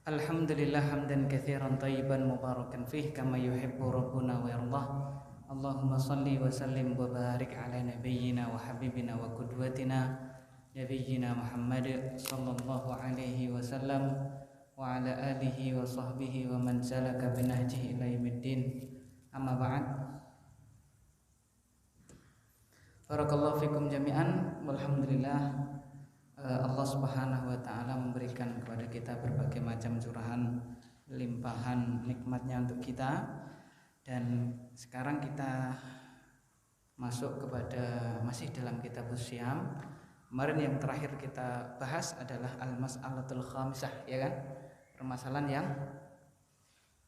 Alhamdulillah hamdan katsiran thayyiban mubarakan fih kama yuhibbu rabbuna wa yardah. Allahumma salli wa sallim wa barik ala nabiyyina wa habibina wa qudwatina nabiyyina Muhammad sallallahu alaihi wasallam wa ala alihi wa sahbihi wa man salaka binahjihi ila yaumiddin. Amma ba'd. Barakallahu fikum jami'an. Walhamdulillah, Allah Subhanahu wa taala memberikan kepada kita berbagai macam curahan limpahan nikmatnya untuk kita, dan sekarang kita masuk kepada masih dalam kitab Syam. Kemarin yang terakhir kita bahas adalah al-mas'alatul khamisah, ya kan? Permasalahan yang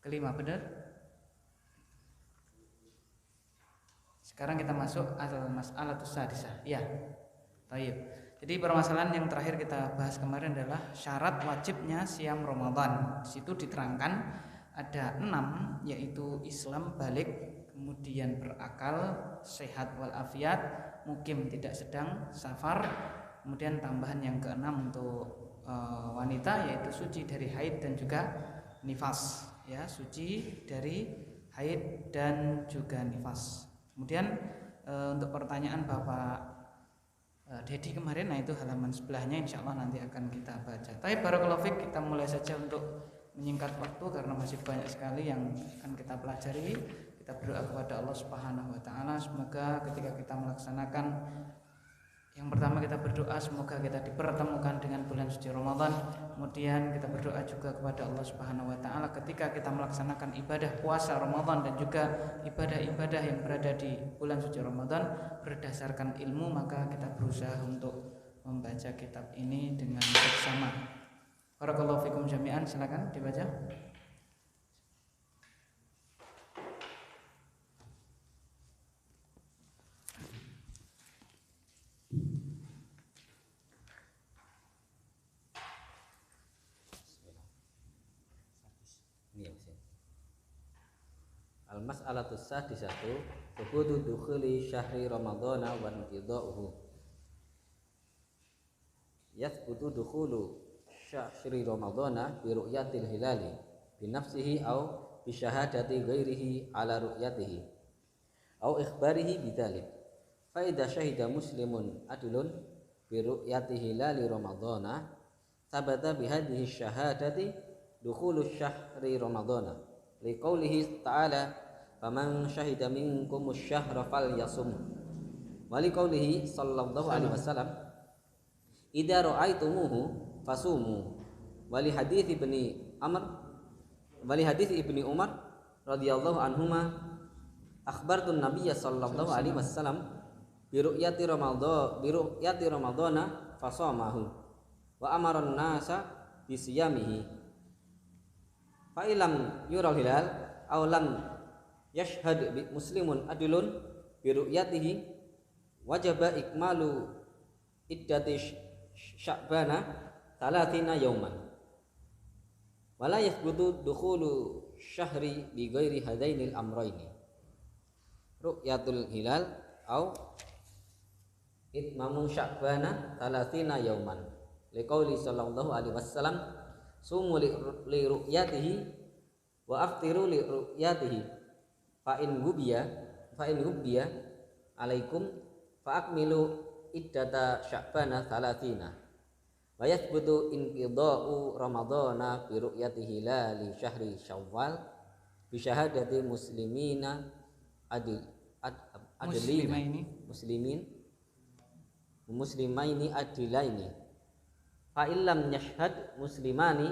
kelima, benar? Sekarang kita masuk al-mas'alatus sadisah. Ya. Baik. Jadi permasalahan yang terakhir kita bahas kemarin adalah syarat wajibnya siam Ramadan. Di situ diterangkan ada 6, yaitu Islam balik, kemudian berakal, sehat walafiat, mukim tidak sedang, safar, kemudian tambahan yang ke-6 untuk wanita, yaitu suci dari haid dan juga nifas, ya, suci dari haid dan juga nifas. Kemudian untuk pertanyaan Bapak Dedi kemarin, nah itu halaman sebelahnya, insya Allah nanti akan kita baca. Tapi barakallahu fiik, kita mulai saja untuk menyingkat waktu karena masih banyak sekali yang akan kita pelajari. Kita berdoa kepada Allah Subhanahu wa taala, semoga ketika kita melaksanakan, yang pertama kita berdoa semoga kita dipertemukan dengan bulan suci Ramadan. Kemudian kita berdoa juga kepada Allah Subhanahu wa taala ketika kita melaksanakan ibadah puasa Ramadan dan juga ibadah-ibadah yang berada di bulan suci Ramadan berdasarkan ilmu, maka kita berusaha untuk membaca kitab ini dengan seksama. Barakallahu fikum jami'an, silakan dibaca. Al-mas'alatus sadisatu thubutu dukhuli syahri ramadhana wa inqidha'uhu. Yathbutu dukhulu syahri ramadhana bi ru'yatil hilali bi nafsihi aw bi syahadati ghairihi ala ru'yatihi aw ikhbarihi bidzalik. Fa idza syahida muslimun adlun bi ru'yati hilali ramadhana sabata bi hadhihi syahadati dukhulu syahri ramadhana liqaulihi ta'ala faman syahida minkumus syahra falyasum wa liqaulihi sallallahu alaihi wasallam idza ra'aitumuhu fasumu wa li hadits ibni Umar radhiyallahu anhuma akhbartun nabiyya sallallahu alaihi wasallam bi ru'yati ramadhana fasamahu wa amara an-nasa bi siyamihi fa ilam yural hilal aw lam yashhad bi muslimun adilun bi ru'yatihi wajaba ikmalu iddati sya'bana 30 yawman wala yathbutu dukhulu syahri bi ghairi hadainil amrayni ru'yatul hilal aw itmamu sya'bana 30 yawman liqauli sallallahu alaihi wasallam sumu li ru'yatihi wa aftiru li ru'yatihi fa in hubbiya alaikum fa akmilu iddata sya'bana 30 wa yathbutu inqidha'u ramadhana bi ru'yati hilali syahri syawal bi syahadati muslimaini adilaini fa illam yashhad muslimani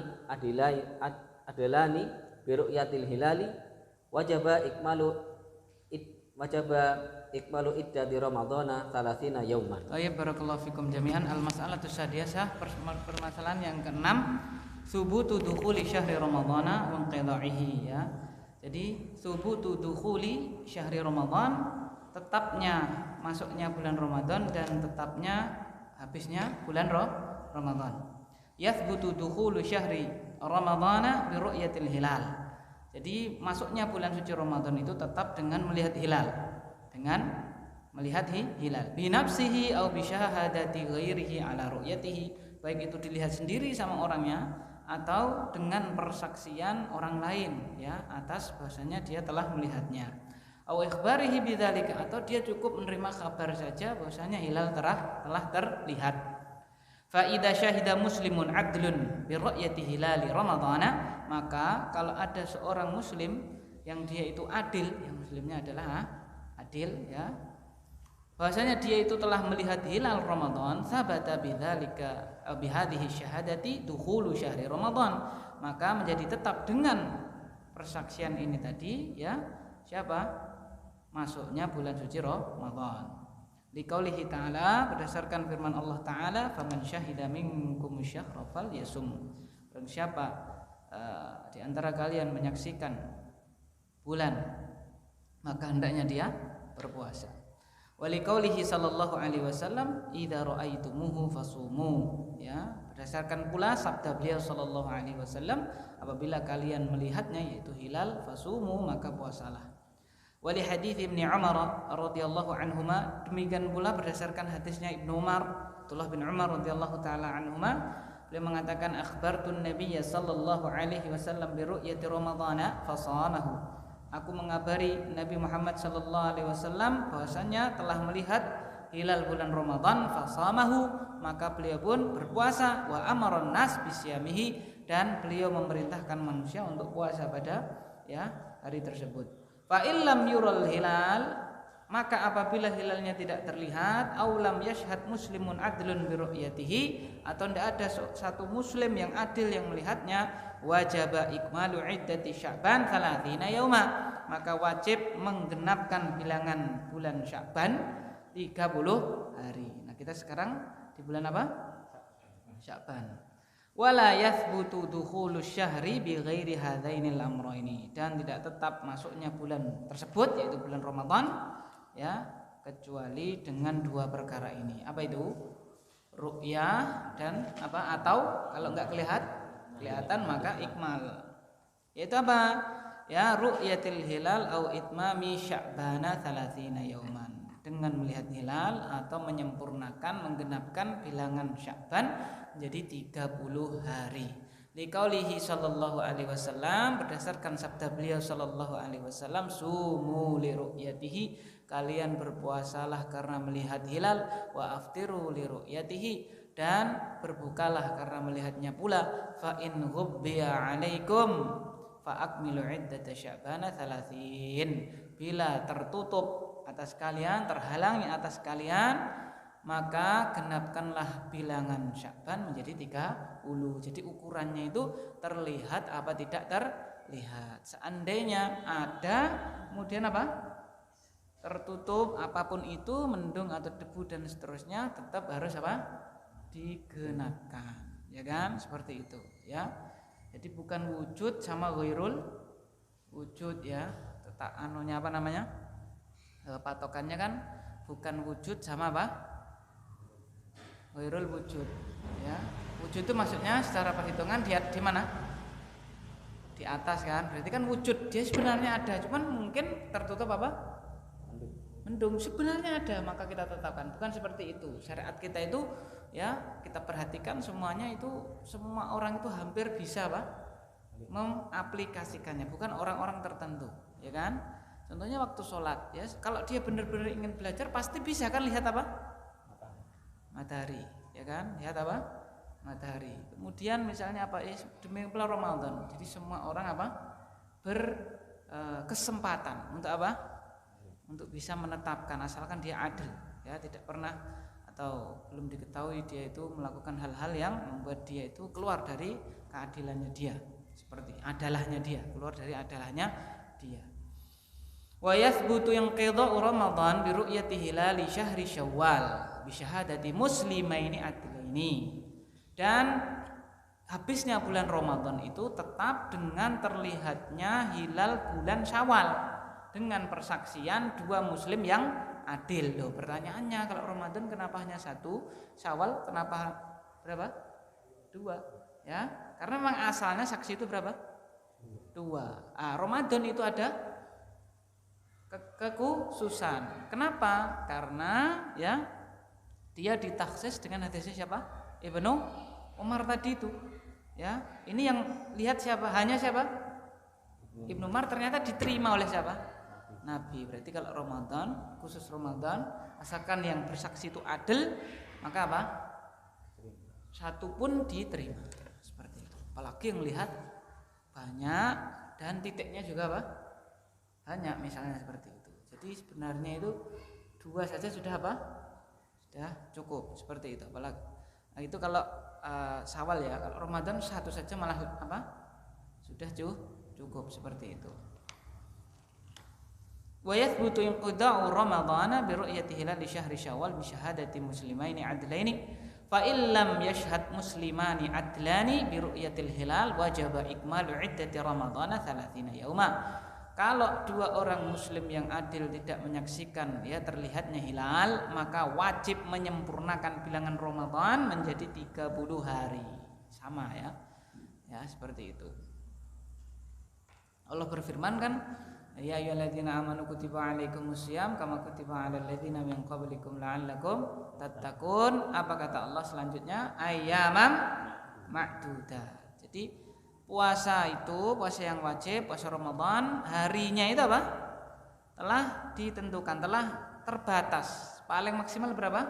adilani bi ru'yatil hilali wajaba ikmalu iddati ramadhana 30 yauman. Baik, barakallahu fikum jami'an. Al-mas'alatus sadisah, permasalahan yang ke-6, subutu dukhuli syahri ramadhana wa inqidha'ihi, ya. Jadi subutu dukhuli syahri ramadhan, tetapnya masuknya bulan Ramadan dan tetapnya habisnya bulan Ramadan. Yathbutu dukhulu syahri ramadhana bi ru'yatil hilal. Jadi masuknya bulan suci Ramadan itu tetap dengan melihat hilal, bi nafsihi au bi syahadati ghairihi ala ru'yatihi, baik itu dilihat sendiri sama orangnya atau dengan persaksian orang lain ya atas bahwasanya dia telah melihatnya. Au ikhbarihi bidzalika, atau dia cukup menerima kabar saja bahwasanya hilal telah terlihat. Fa idza syahida muslimun adlun bi ru'yati hilali ramadhana, maka kalau ada seorang muslim yang dia itu adil, yang muslimnya adalah adil ya, bahwasanya dia itu telah melihat hilal Ramadan, sabata bidzalika bihadhihi syahadati dukhulu syahri Ramadan, maka menjadi tetap dengan persaksian ini tadi ya, siapa? Masuknya bulan suci Ramadan. Liqaulihi ta'ala, berdasarkan firman Allah Ta'ala, faman syahida minkum syahra falyasum. Barang siapa di antara kalian menyaksikan bulan, maka hendaknya dia berpuasa. Waliqaulihi sallallahu alaihi wasallam idza ra'aitumuhu fasumu, ya, berdasarkan pula sabda beliau sallallahu alaihi wasallam, apabila kalian melihatnya yaitu hilal fasumu, maka puasalah. Wali hadits Ibnu Umar radhiyallahu anhuma, demikian pula berdasarkan hadisnya Ibnu Umar, Abdullah bin Umar radhiyallahu taala anhuma, beliau mengatakan akhbartun nabiyya sallallahu alaihi wasallam bi ru'yati ramadhana fasamahu. Aku mengabari Nabi Muhammad sallallahu alaihi wasallam bahwasanya telah melihat hilal bulan Ramadan, fasamahu, maka beliau pun berpuasa, wa amaron nas bisyamihi, dan beliau memerintahkan manusia untuk puasa pada ya hari tersebut. Fa illam yural hilal, maka apabila hilalnya tidak terlihat, aulam yashhad muslimun adlun bi ru'yatihi, atau tidak ada satu muslim yang adil yang melihatnya, wajaba ikmalu iddati Sya'ban 30 yauma, maka wajib menggenapkan bilangan bulan Sya'ban 30 hari. Nah, kita sekarang di bulan apa? Sya'ban. Wala yathbutu dukhulu syahri bi ghairi hadzainil amrayni, dan tidak tetap masuknya bulan tersebut yaitu bulan Ramadan ya, kecuali dengan dua perkara ini. Apa itu? Ru'yah dan apa? Atau kalau enggak kelihatan maka ikmal. Yaitu apa? Ya, ru'yatil hilal au itmami sya'bana 30 yauman. Dengan melihat hilal atau menyempurnakan, menggenapkan bilangan Sya'ban menjadi 30 hari. Liqaulihi sallallahu alaihi wasallam, berdasarkan sabda beliau sallallahu alaihi wasallam, sumu li ru'yatihi, kalian berpuasalah karena melihat hilal, wa aftiru li ru'yatihi, dan berbukalah karena melihatnya pula. Fa in ghubbiya 'alaikum fa akmilu 'iddata sya'bana 30. Bila tertutup atas kalian, terhalangi atas kalian, maka genapkanlah bilangan Sya'ban menjadi 30. Jadi ukurannya itu terlihat apa tidak terlihat. Seandainya ada kemudian apa? Tertutup apapun itu, mendung atau debu dan seterusnya, tetap harus apa? Digenapkan. Ya kan? Seperti itu, ya. Jadi bukan wujud sama ghairul wujud ya. Tetap anunya apa namanya? Patokannya kan bukan wujud sama apa? Ghairul wujud ya. Wujud itu maksudnya secara perhitungan dia di mana? Di atas kan. Berarti kan wujud dia sebenarnya ada, cuman mungkin tertutup apa? Mendung. Sebenarnya ada, maka kita tetapkan. Bukan seperti itu. Syariat kita itu ya, kita perhatikan semuanya itu, semua orang itu hampir bisa apa? Mengaplikasikannya, bukan orang-orang tertentu, ya kan? Contohnya waktu sholat ya, kalau dia benar-benar ingin belajar pasti bisa kan lihat apa? Matahari, ya kan? Lihat apa? Matahari. Kemudian misalnya apa? Demi bulan Ramadan, jadi semua orang apa? Berkesempatan untuk apa? Untuk bisa menetapkan, asalkan dia adil, ya, tidak pernah atau belum diketahui dia itu melakukan hal-hal yang membuat dia itu keluar dari keadilannya dia, seperti adalahnya dia, keluar dari adalahnya dia. Wa yathbutu yanqidha'u Ramadan bi ru'yati hilali syahri Syawal bi syahadati muslimaini adlaini. Dan habisnya bulan Ramadan itu tetap dengan terlihatnya hilal bulan Syawal dengan persaksian dua muslim yang adil. Loh, pertanyaannya, kalau Ramadan kenapa hanya satu, Syawal kenapa berapa? Dua, ya. Karena memang asalnya saksi itu berapa? Dua. Ramadan itu ada kekhususan. Kenapa? Karena ya dia ditaksis dengan hadisnya siapa? Ibnu Umar tadi itu. Ya, ini yang lihat siapa? Hanya siapa? Ibnu Umar. Ternyata diterima oleh siapa? Nabi. Berarti kalau Ramadan, khusus Ramadan, asalkan yang bersaksi itu adil, maka apa? Satu pun diterima. Seperti itu. Apalagi yang lihat banyak dan titiknya juga apa? Banyak, misalnya seperti itu. Jadi sebenarnya itu 2 saja sudah apa? Sudah cukup. Seperti itu. Apalagi nah, itu kalau Syawal ya. Kalau Ramadan 1 saja malah apa? Sudah cukup seperti itu. Wa yathbutu inqida'u ramadhana bi ru'yati hilal syahri syawal bi syahadati muslimaini adlaini fa illam yashhad muslimani adlani bi ru'yatil hilal wajaba ikmalu iddati ramadhana 30 yauma. Kalau 2 orang muslim yang adil tidak menyaksikan ya terlihatnya hilal, maka wajib menyempurnakan bilangan Ramadan menjadi 30 hari. Sama ya. Ya, seperti itu. Allah berfirman kan, ya ayyuhalladzina amanu kutiba alaikumusiyam kama kutiba alal ladzina min qablikum la'allakum tattaqun. Apa kata Allah selanjutnya? Ayyamam ma'dudat. Jadi puasa itu, puasa yang wajib, puasa Ramadan, harinya itu apa? Telah ditentukan, telah terbatas. Paling maksimal berapa?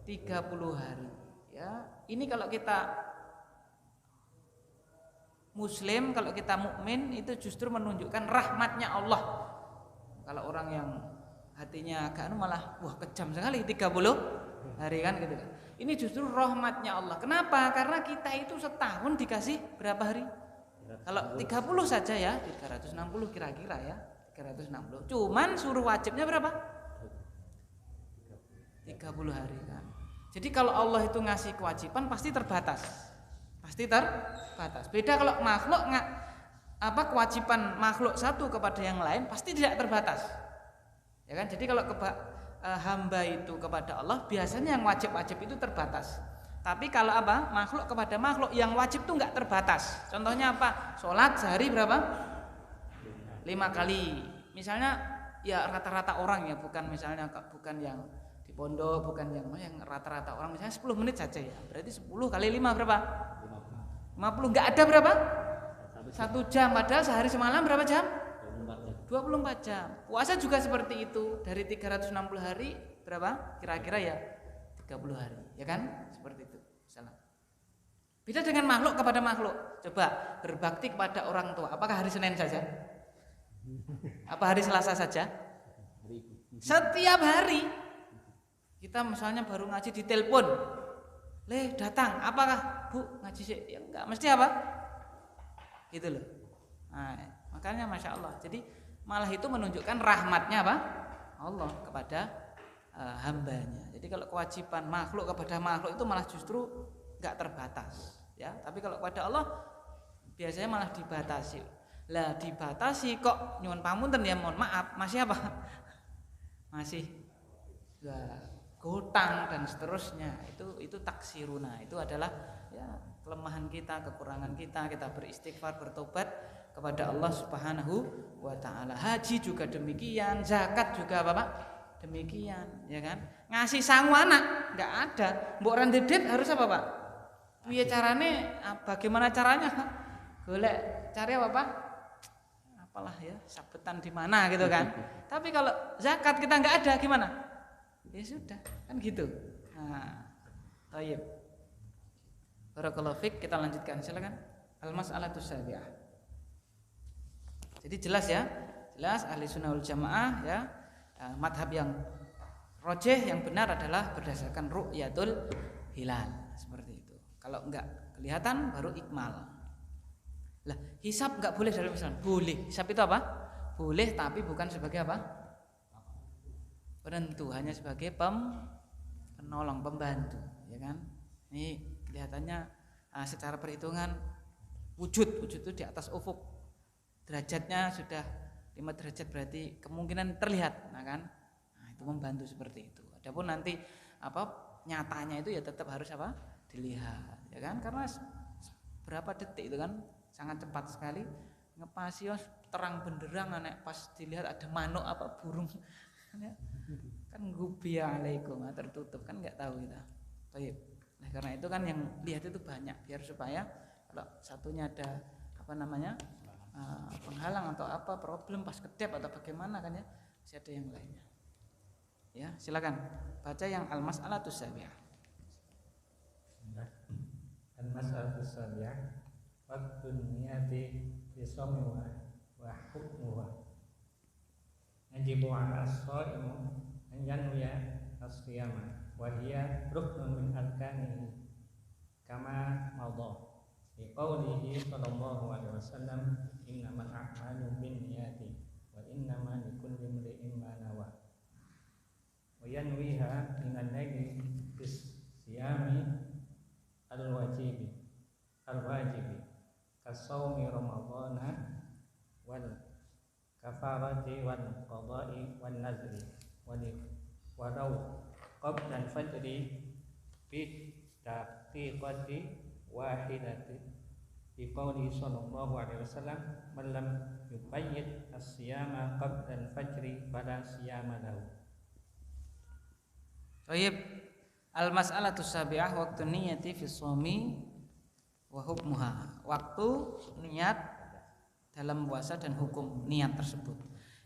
30 hari. Ya, ini kalau kita Muslim, kalau kita mukmin itu justru menunjukkan rahmatnya Allah. Kalau orang yang hatinya agak malah wah kejam sekali 30 hari kan gitu kan. Ini justru rahmatnya Allah. Kenapa? Karena kita itu setahun dikasih berapa hari? Kalau 30 saja ya 360 kira-kira ya 360. Cuman suruh wajibnya berapa? 30 hari kan. Jadi kalau Allah itu ngasih kewajiban pasti terbatas. Pasti terbatas. Beda kalau makhluk kewajiban makhluk satu kepada yang lain pasti tidak terbatas. Ya kan? Jadi kalau hamba itu kepada Allah biasanya yang wajib-wajib itu terbatas. Tapi kalau makhluk kepada makhluk yang wajib itu enggak terbatas. Contohnya apa? Sholat sehari berapa? 5 kali. Misalnya ya rata-rata orang ya, bukan yang di pondok, bukan yang rata-rata orang misalnya 10 menit saja ya. Berarti 10 kali 5 berapa? 50. Enggak ada berapa? 1 jam. Padahal sehari semalam berapa jam? 24 jam. Puasa juga seperti itu. Dari 360 hari berapa? Kira-kira ya 30 hari. Ya kan? Seperti itu. Salam. Beda dengan makhluk kepada makhluk. Coba berbakti kepada orang tua. Apakah hari Senin saja? Apa hari Selasa saja? Setiap hari. Kita misalnya baru ngaji di telepon. Datang. Apakah Bu ngaji sih? Ya enggak. Mesti apa? Gitu loh. Nah, makanya Masya Allah. Jadi malah itu menunjukkan rahmatnya apa? Allah kepada hambanya. Jadi kalau kewajiban makhluk kepada makhluk itu malah justru enggak terbatas ya. Tapi kalau kepada Allah biasanya malah dibatasi. Lah dibatasi kok nyuwun pamunten ya, mohon maaf, masih apa? Masih hutang dan seterusnya. Itu taksiruna. Itu adalah ya kelemahan kita, kekurangan kita. Kita beristighfar, bertobat kepada Allah Subhanahu wa taala. Haji juga demikian, zakat juga Bapak demikian, ya kan? Ngasih sangu anak enggak ada. Mbok randedet harus apa, Pak? Piye carane? Bagaimana caranya? Golek cari apa, Pak? Apalah ya, sabetan di mana gitu kan. Tapi kalau zakat kita enggak ada gimana? Ya sudah, kan gitu. Nah, baik. Barakallahu fik, kita lanjutkan silakan. Al-mas'alatus sabi'ah. Jadi jelas ya, jelas ahli sunnah wal jamaah ya, madhab yang rojeh yang benar adalah berdasarkan ru'yatul hilal seperti itu. Kalau enggak kelihatan baru ikmal. Lah hisab enggak boleh dalam Islam? Boleh. Hisab itu apa? Boleh tapi bukan sebagai apa? Penentu, hanya sebagai penolong, pembantu, ya kan? Ini kelihatannya secara perhitungan wujud itu di atas ufuk. Derajatnya sudah 5 derajat berarti kemungkinan terlihat, nah kan? Nah, itu membantu seperti itu. Adapun nanti nyatanya itu ya tetap harus dilihat, ya kan? Karena berapa detik itu kan sangat cepat sekali ngepasi terang benderang, pas dilihat ada manuk burung kan gubiya alaikum tertutup kan nggak tahu kita. Baik. Nah, karena itu kan yang lihat itu banyak biar supaya Kalau satunya ada penghalang atau apa problem pas kedap atau bagaimana kan ya, masih ada yang lainnya. Ya, silakan baca yang al-mas'alatus sabi'ah. Al-mas'alatus sabi'ah waqtun niyati fi shaumi wa hukmuha. Yajibu 'ala as-sha'imu an yanwiya as-siyama wa hiya ruknun min arkanihi kama madha. Fi qawlihi sallallahu alaihi wasallam innamal a'malu binniyati wa innamal likulli imri'in ma nawa. Wa yanwiha min al-layli bis siyami al-wajibi kasawmi ramadhana wal kafarati wal qada'i wal nazri walau qabla al-fajri bi daqiqati wahidati bi qawli sallallahu alaihi wasallam man lam yubayyit as-siyama qabla al-fajri fala siyama lahu. Baik, al-mas'alatus sabi'ah waqtu niyati fi shaumi wa hukmuha. Waktu niat dalam puasa dan hukum niat tersebut.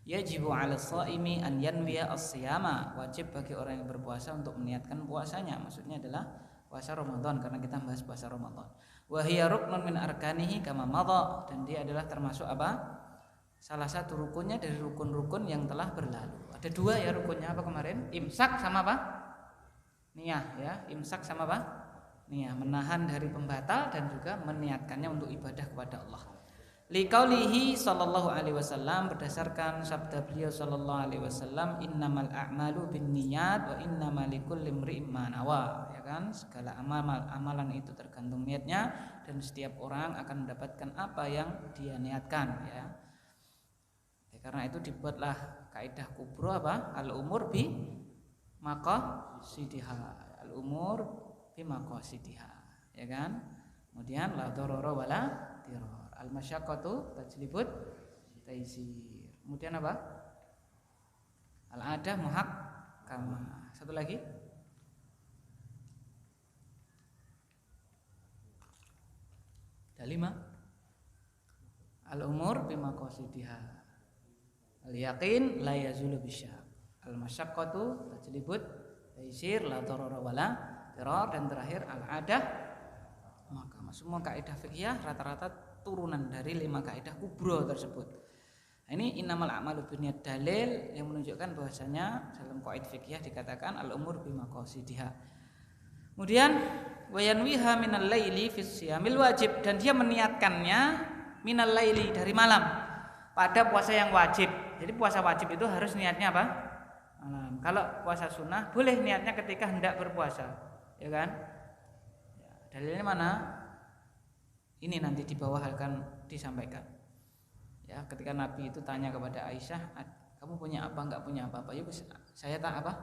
Yajibu 'ala shaimi an yanwiya as-siyama. Wajib bagi orang yang berpuasa untuk meniatkan puasanya. Maksudnya adalah puasa Ramadan karena kita bahas puasa Ramadan. Wa hiya ruknun min arkanihi kama madha, dan dia adalah termasuk apa? Salah satu rukunnya dari rukun-rukun yang telah berlalu. Ada dua ya rukunnya, apa kemarin? Imsak sama apa? Niyah ya, imsak sama apa? Niyah, menahan dari pembatal dan juga meniatkannya untuk ibadah kepada Allah. Liqaulihi sallallahu alaihi wasallam, berdasarkan sabda beliau sallallahu alaihi wasallam, innamal a'malu binniyat wa innamal likulli imri'in ma nawa. Ya kan? Segala amalan itu tergantung niatnya dan setiap orang akan mendapatkan apa yang dia niatkan ya. Karena itu dibuatlah kaidah kubro apa? Al-umur bi maqasidiha. Al-umur bi maqasidiha, ya kan? Kemudian la darara wala dirar. Al-masyaqqatu tajlibut taysir. Kemudian apa? Al-adah muhakkama. Satu lagi. Ada 5. Al-umur bi maqasidiha. Al-yaqin la yazulu bisyak. Al-masyaqqatu tajlibut taysir, la darara wala dirar, dan terakhir al-adah maka semua kaidah fikih rata-rata turunan dari 5 kaidah kubro tersebut. Nah, ini innamal a'malu binniyat, dalil yang menunjukkan bahwasanya dalam kaidah fikih dikatakan al-umur bi maqasidiha. Kemudian wa yanwiha minal laili fi siyamil wajib, dan dia meniatkannya minal laili, dari malam, pada puasa yang wajib. Jadi puasa wajib itu harus niatnya apa? Malam. Kalau puasa sunnah boleh niatnya ketika hendak berpuasa, ya kan? Ya, dalilnya mana? Ini nanti di bawah akan disampaikan. Ya, ketika Nabi itu tanya kepada Aisyah, kamu punya apa? Enggak punya apa-apa. Ya, saya tak apa?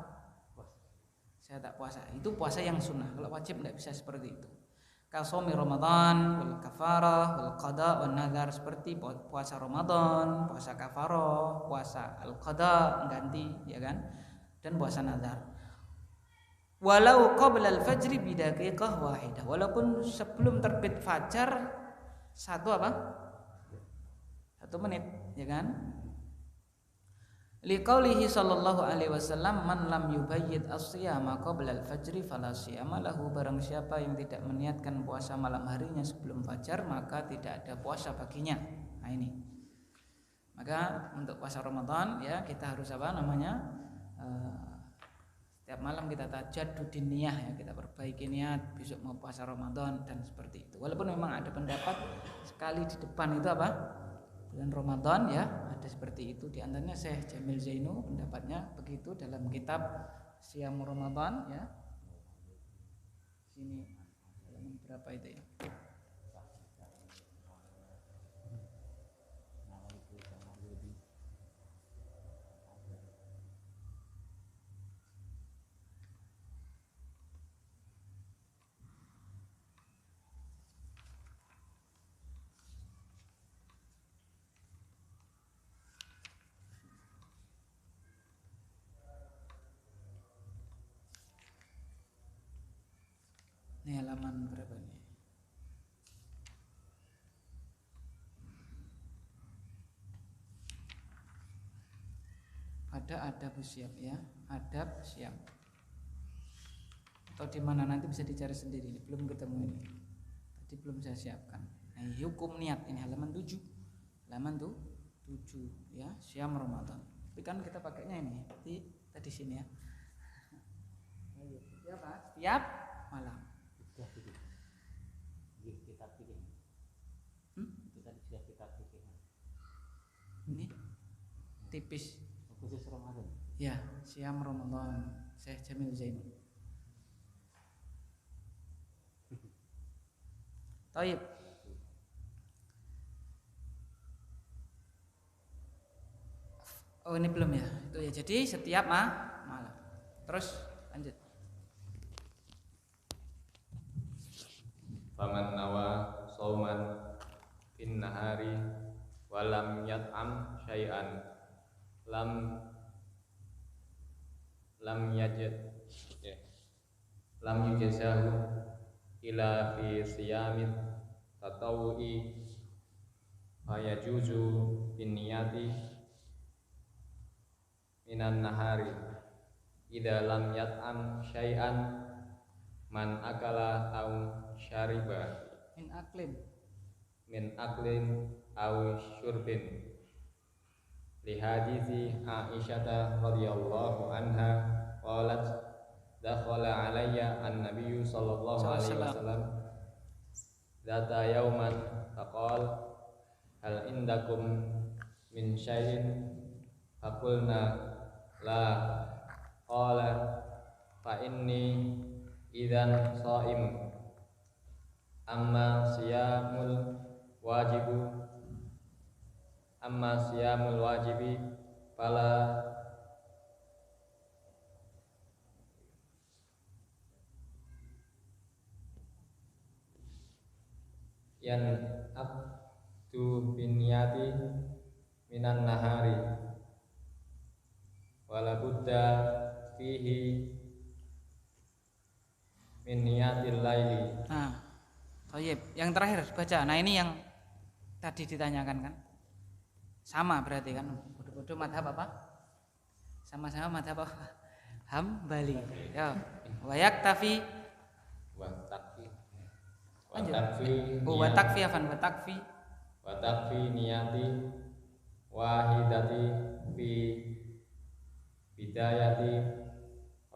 Saya tak puasa. Itu puasa yang sunnah. Kalau wajib enggak bisa seperti itu. Kasomi Ramadan, wal kafarah, wal qada, wal nazar, seperti puasa Ramadan, puasa kafarah, puasa al qada ganti, ya kan, dan puasa nazar. Walau qabla al fajri bidaqiqah wahidah, walaupun sebelum terbit fajar 1 menit, ya kan. Liqaulihi sallallahu alaihi wasallam man lam yubayyid as-siyama qabla al-fajri fala siyama lahu, barang siapa yang tidak meniatkan puasa malam harinya sebelum fajar maka tidak ada puasa baginya. Nah ini. Maka untuk puasa Ramadan ya kita harus setiap malam kita tajaddudin niyah ya, kita perbaiki niat besok mau puasa Ramadan dan seperti itu. Walaupun memang ada pendapat sekali di depan itu bulan Ramadan ya, ada seperti itu. Di antaranya Syekh Jamil Zainu pendapatnya begitu dalam kitab Siyam Ramadan ya. Sini halaman berapa itu ya? Ini halaman berapa nih? pada adab siam ya, adab siam. Atau di mana nanti bisa dicari sendiri, ini belum ketemu ini. Tadi belum saya siapkan. Nah, hukum niat ini halaman 7. Halaman 7 ya, siam Ramadan. Tapi kan kita pakainya ini tadi sini ya. Setiap malam. Ini tipis. Khusus Ramadan. Ya, siam Ramadan. Syekh Jamil Zainul. Taib. Oh ini belum ya. Itu ya. Jadi setiap malam. Terus lanjut. Faman nawa sauman fin nahari walam yat'am syai'an lam yajid lam yujazahu ila fi siyamit tatawu'i fayajuzu bin niyati minan nahari idza lam yat'am syai'an man akala au syariba min aklin au syurbin li hadithi Aisyah radhiyallahu anha qalat dakhala alayya an-nabiyyu sallallahu alaihi wasallam dzata yauman faqala hal indakum min syai'in faqulna la qala fa inni idzan shaim amma siyamul wajibi fala yan abdu binniyati minan nahari wala budda fihi min niyatil laili. Nah, Thayyib. Yang terakhir baca. Nah, ini yang tadi ditanyakan kan? Sama berarti kan? Bodoh-bodoh madhab apa? Sama-sama madhab apa? Hambali. Ya. Wa yaktafi Wa takfi wa takfi afan wa takfi wa takfi niyati wahidati fi bidayati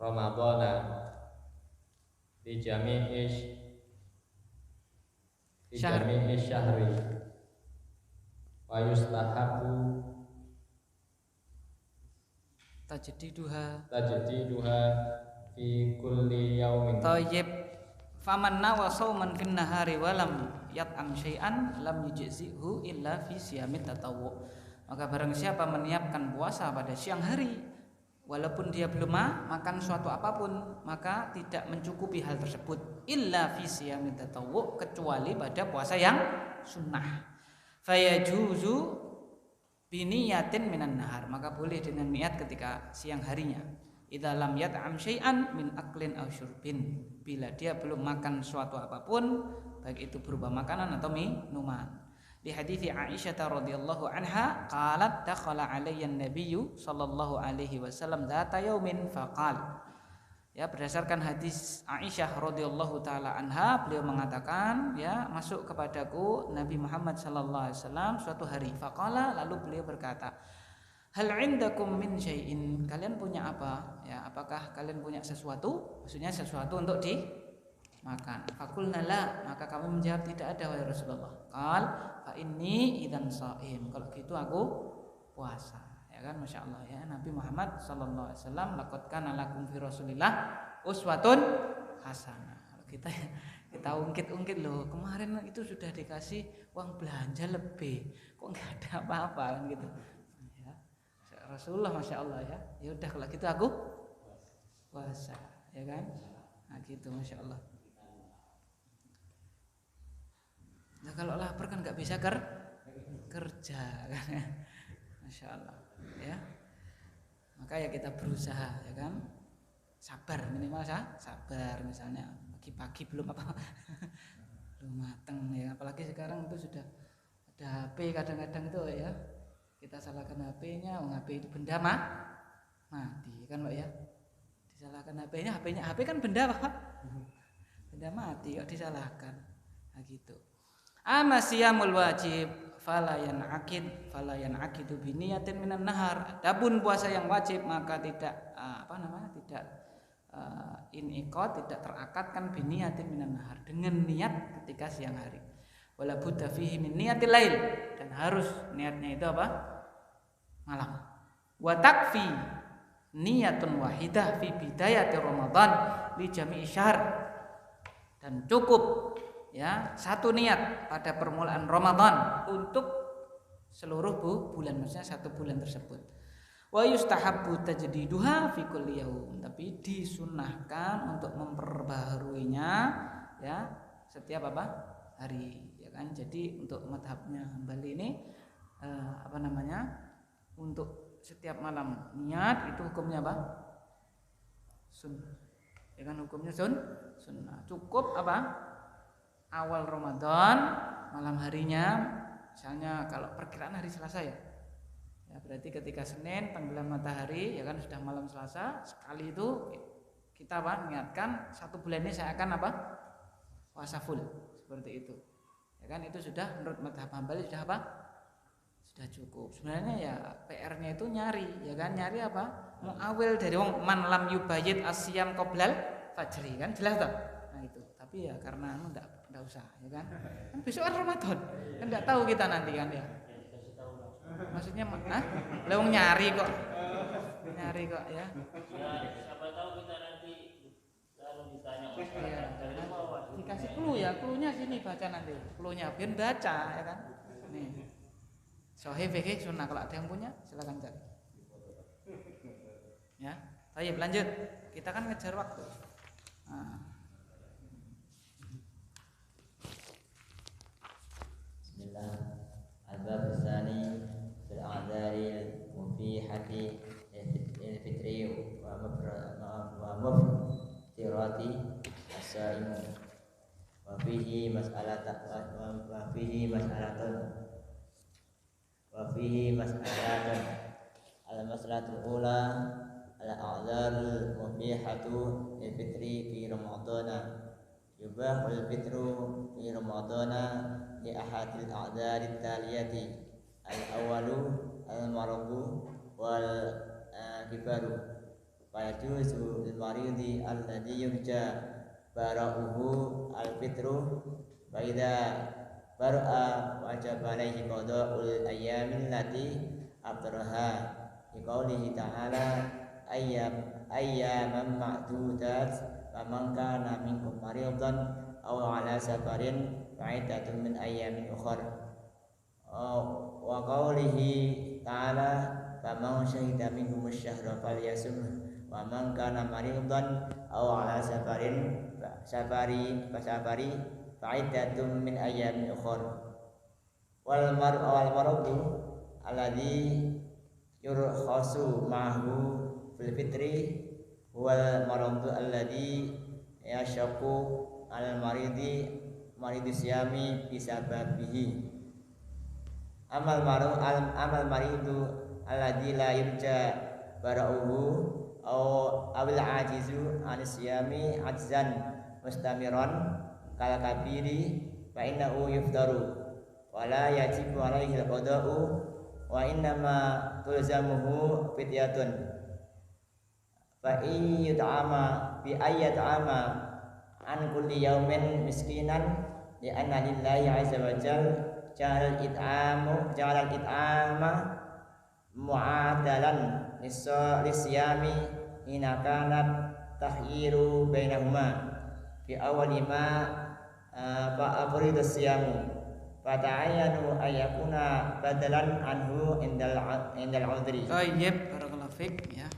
Ramadhana di jami'i syahri wa yustahabu tajdiduha fi kulli yaumin. Thayyib. Faman nawa sauman fin nahari wa lam yat'am syai'an lam yujzihu illa fi siyamit tatawwu. Maka barang siapa meniapkan puasa pada siang hari walaupun dia belum makan suatu apapun, maka tidak mencukupi hal tersebut illa fi siyamit tatawwu, kecuali pada puasa yang sunnah. Fayajuzu biniyatin minan nahar, maka boleh dengan niat ketika siang harinya. Idza lam yat'am syai'an min aklin aw syurbin, bila dia belum makan suatu apapun, baik itu berupa makanan atau minuman. Di hadits Aisyah radhiyallahu anha qalat dakhala alayya an-nabiyyu sallallahu alaihi wasallam dzata yaumin faqal. Ya, berdasarkan hadis Aisyah radhiyallahu taala anha, beliau mengatakan, ya, masuk kepadaku Nabi Muhammad sallallahu alaihi wasallam suatu hari. Faqala, lalu beliau berkata, hal indakum min syai'in, kalian punya apa? Ya, apakah kalian punya sesuatu? Maksudnya sesuatu untuk dimakan. Faqulna la, maka kami menjawab tidak ada wahai Rasulullah. Qal fa inni idzan shaim, kalau gitu aku puasa. Ya kan, Masya Allah ya, Nabi Muhammad sallallahu alaihi wasallam laqad kana lakum fi Rasulillah uswatun hasanah. Kalau kita ungkit-ungkit loh, kemarin itu sudah dikasih uang belanja lebih, kok nggak ada apa-apa kan gitu. Ya, Rasulullah Masya Allah ya. Ya udah kalau gitu aku puasa, ya kan? Nah gitu Masya Allah. Nah kalau lapar kan nggak bisa kerja kan? Masya Allah ya. Maka ya kita berusaha ya kan, sabar minimal sabar, misalnya pagi-pagi belum mateng ya, apalagi sekarang itu sudah ada HP, kadang-kadang itu ya kita salahkan HP-nya, HP itu benda mati kan Pak ya. Disalahkan HP kan benda Pak. Benda mati kok disalahkan. Nah gitu. Amma siyamul wajib falayan akidu biniyatin minan nahar. Adapun puasa yang wajib maka tidak tidak tidak terakatkan biniyatin minan nahar, dengan niat ketika siang hari. Wala budda fihi min niyatil lail, dan harus niatnya itu apa? Malam. Wa takfi niyatun wahidah fi bidayati Ramadan li jami'i syahr, dan cukup ya satu niat pada permulaan Ramadan untuk seluruh bulan, maksudnya satu bulan tersebut. Wa yustahabbu tajdiduha fi kulli yaum, tapi disunnahkan untuk memperbaharuinya ya setiap hari ya kan. Jadi untuk mazhabnya Hambali ini untuk setiap malam niat itu hukumnya apa? Sunnah. Ya kan, hukumnya sunnah. Cukup awal Ramadan malam harinya, misalnya kalau perkiraan hari Selasa ya berarti ketika Senin tenggelam matahari ya kan, sudah malam Selasa sekali itu kita niatkan satu bulan ini saya akan puasa full, seperti itu ya kan. Itu sudah menurut mazhab Hambali sudah sudah cukup. Sebenarnya ya PR-nya itu nyari ya kan, nyari muawil dari wong man lam yubayit asyam qoblal fajri kan, jelas toh. Nah itu, tapi ya karena enggak usah ya kan besok kan Ramadan kan, enggak tahu kita nanti kan ya. Maksudnya lewong nyari kok ya. Siapa tahu kita nanti lalu ditanya Dikasih clue ya, cluenya sini baca nanti. Cluenya biar baca ya kan. Nih. Sahih fikih sunnah, kalau ada yang punya silakan cari. Ya. Baik, lanjut. Kita kan ngejar waktu. Bismillah. Al-bab tsani fil a'dzaril mubihati al-fitri wa muftirati as-sa'im. Wa fihi mas'alatun al-mas'alatul ula al-a'dzarul mubihatu al-fitri fi ramadana. Yubahul fitru fi ramadana li ahadil a'dharit taliyati al-awwalu al-maradu wal kibaru fa yajuzu lil maridi alladhi yurja bara'uhu al-fitru wa idza bar'a wajaba alaihi qada'ul ayyamin lati abdaraha li qoulihi ta'ala ayyaman ma'dudat faman kana minkum maridan aw ala safarin fa'iddatun min ayyamin ukhra. Wa qawlihi ta'ala faman syahida minkum asy-syahra falyasum wa man kana maridan aw ala safarin fa'iddatun min ayyamin ukhra. Wal maradu alladhi yurkhasu ma'hu fil fitri wal maradu alladhi yashaqqu al maridi siyami bisababihi. Amal maridu alladhi la yurja bara'uhu awil ajizu an siyami ajzan mustamiran kal kabiri fa innahu yuftaru wa la yajibu alaihi al-qada'u wa innama tulzamuhu fidyatun fa yut'ama bi ayyat'ama an kulli yaumin miskinan li anna lillahi azza wa jalla ja'al it'ama mu'adalan lisyami hina kanat tahyiru bainahuma fi awwali ma fa'afridu siyamu fata'ayyanu ayyakuna badalan anhu indal udri. Baik, barakallahu fik ya.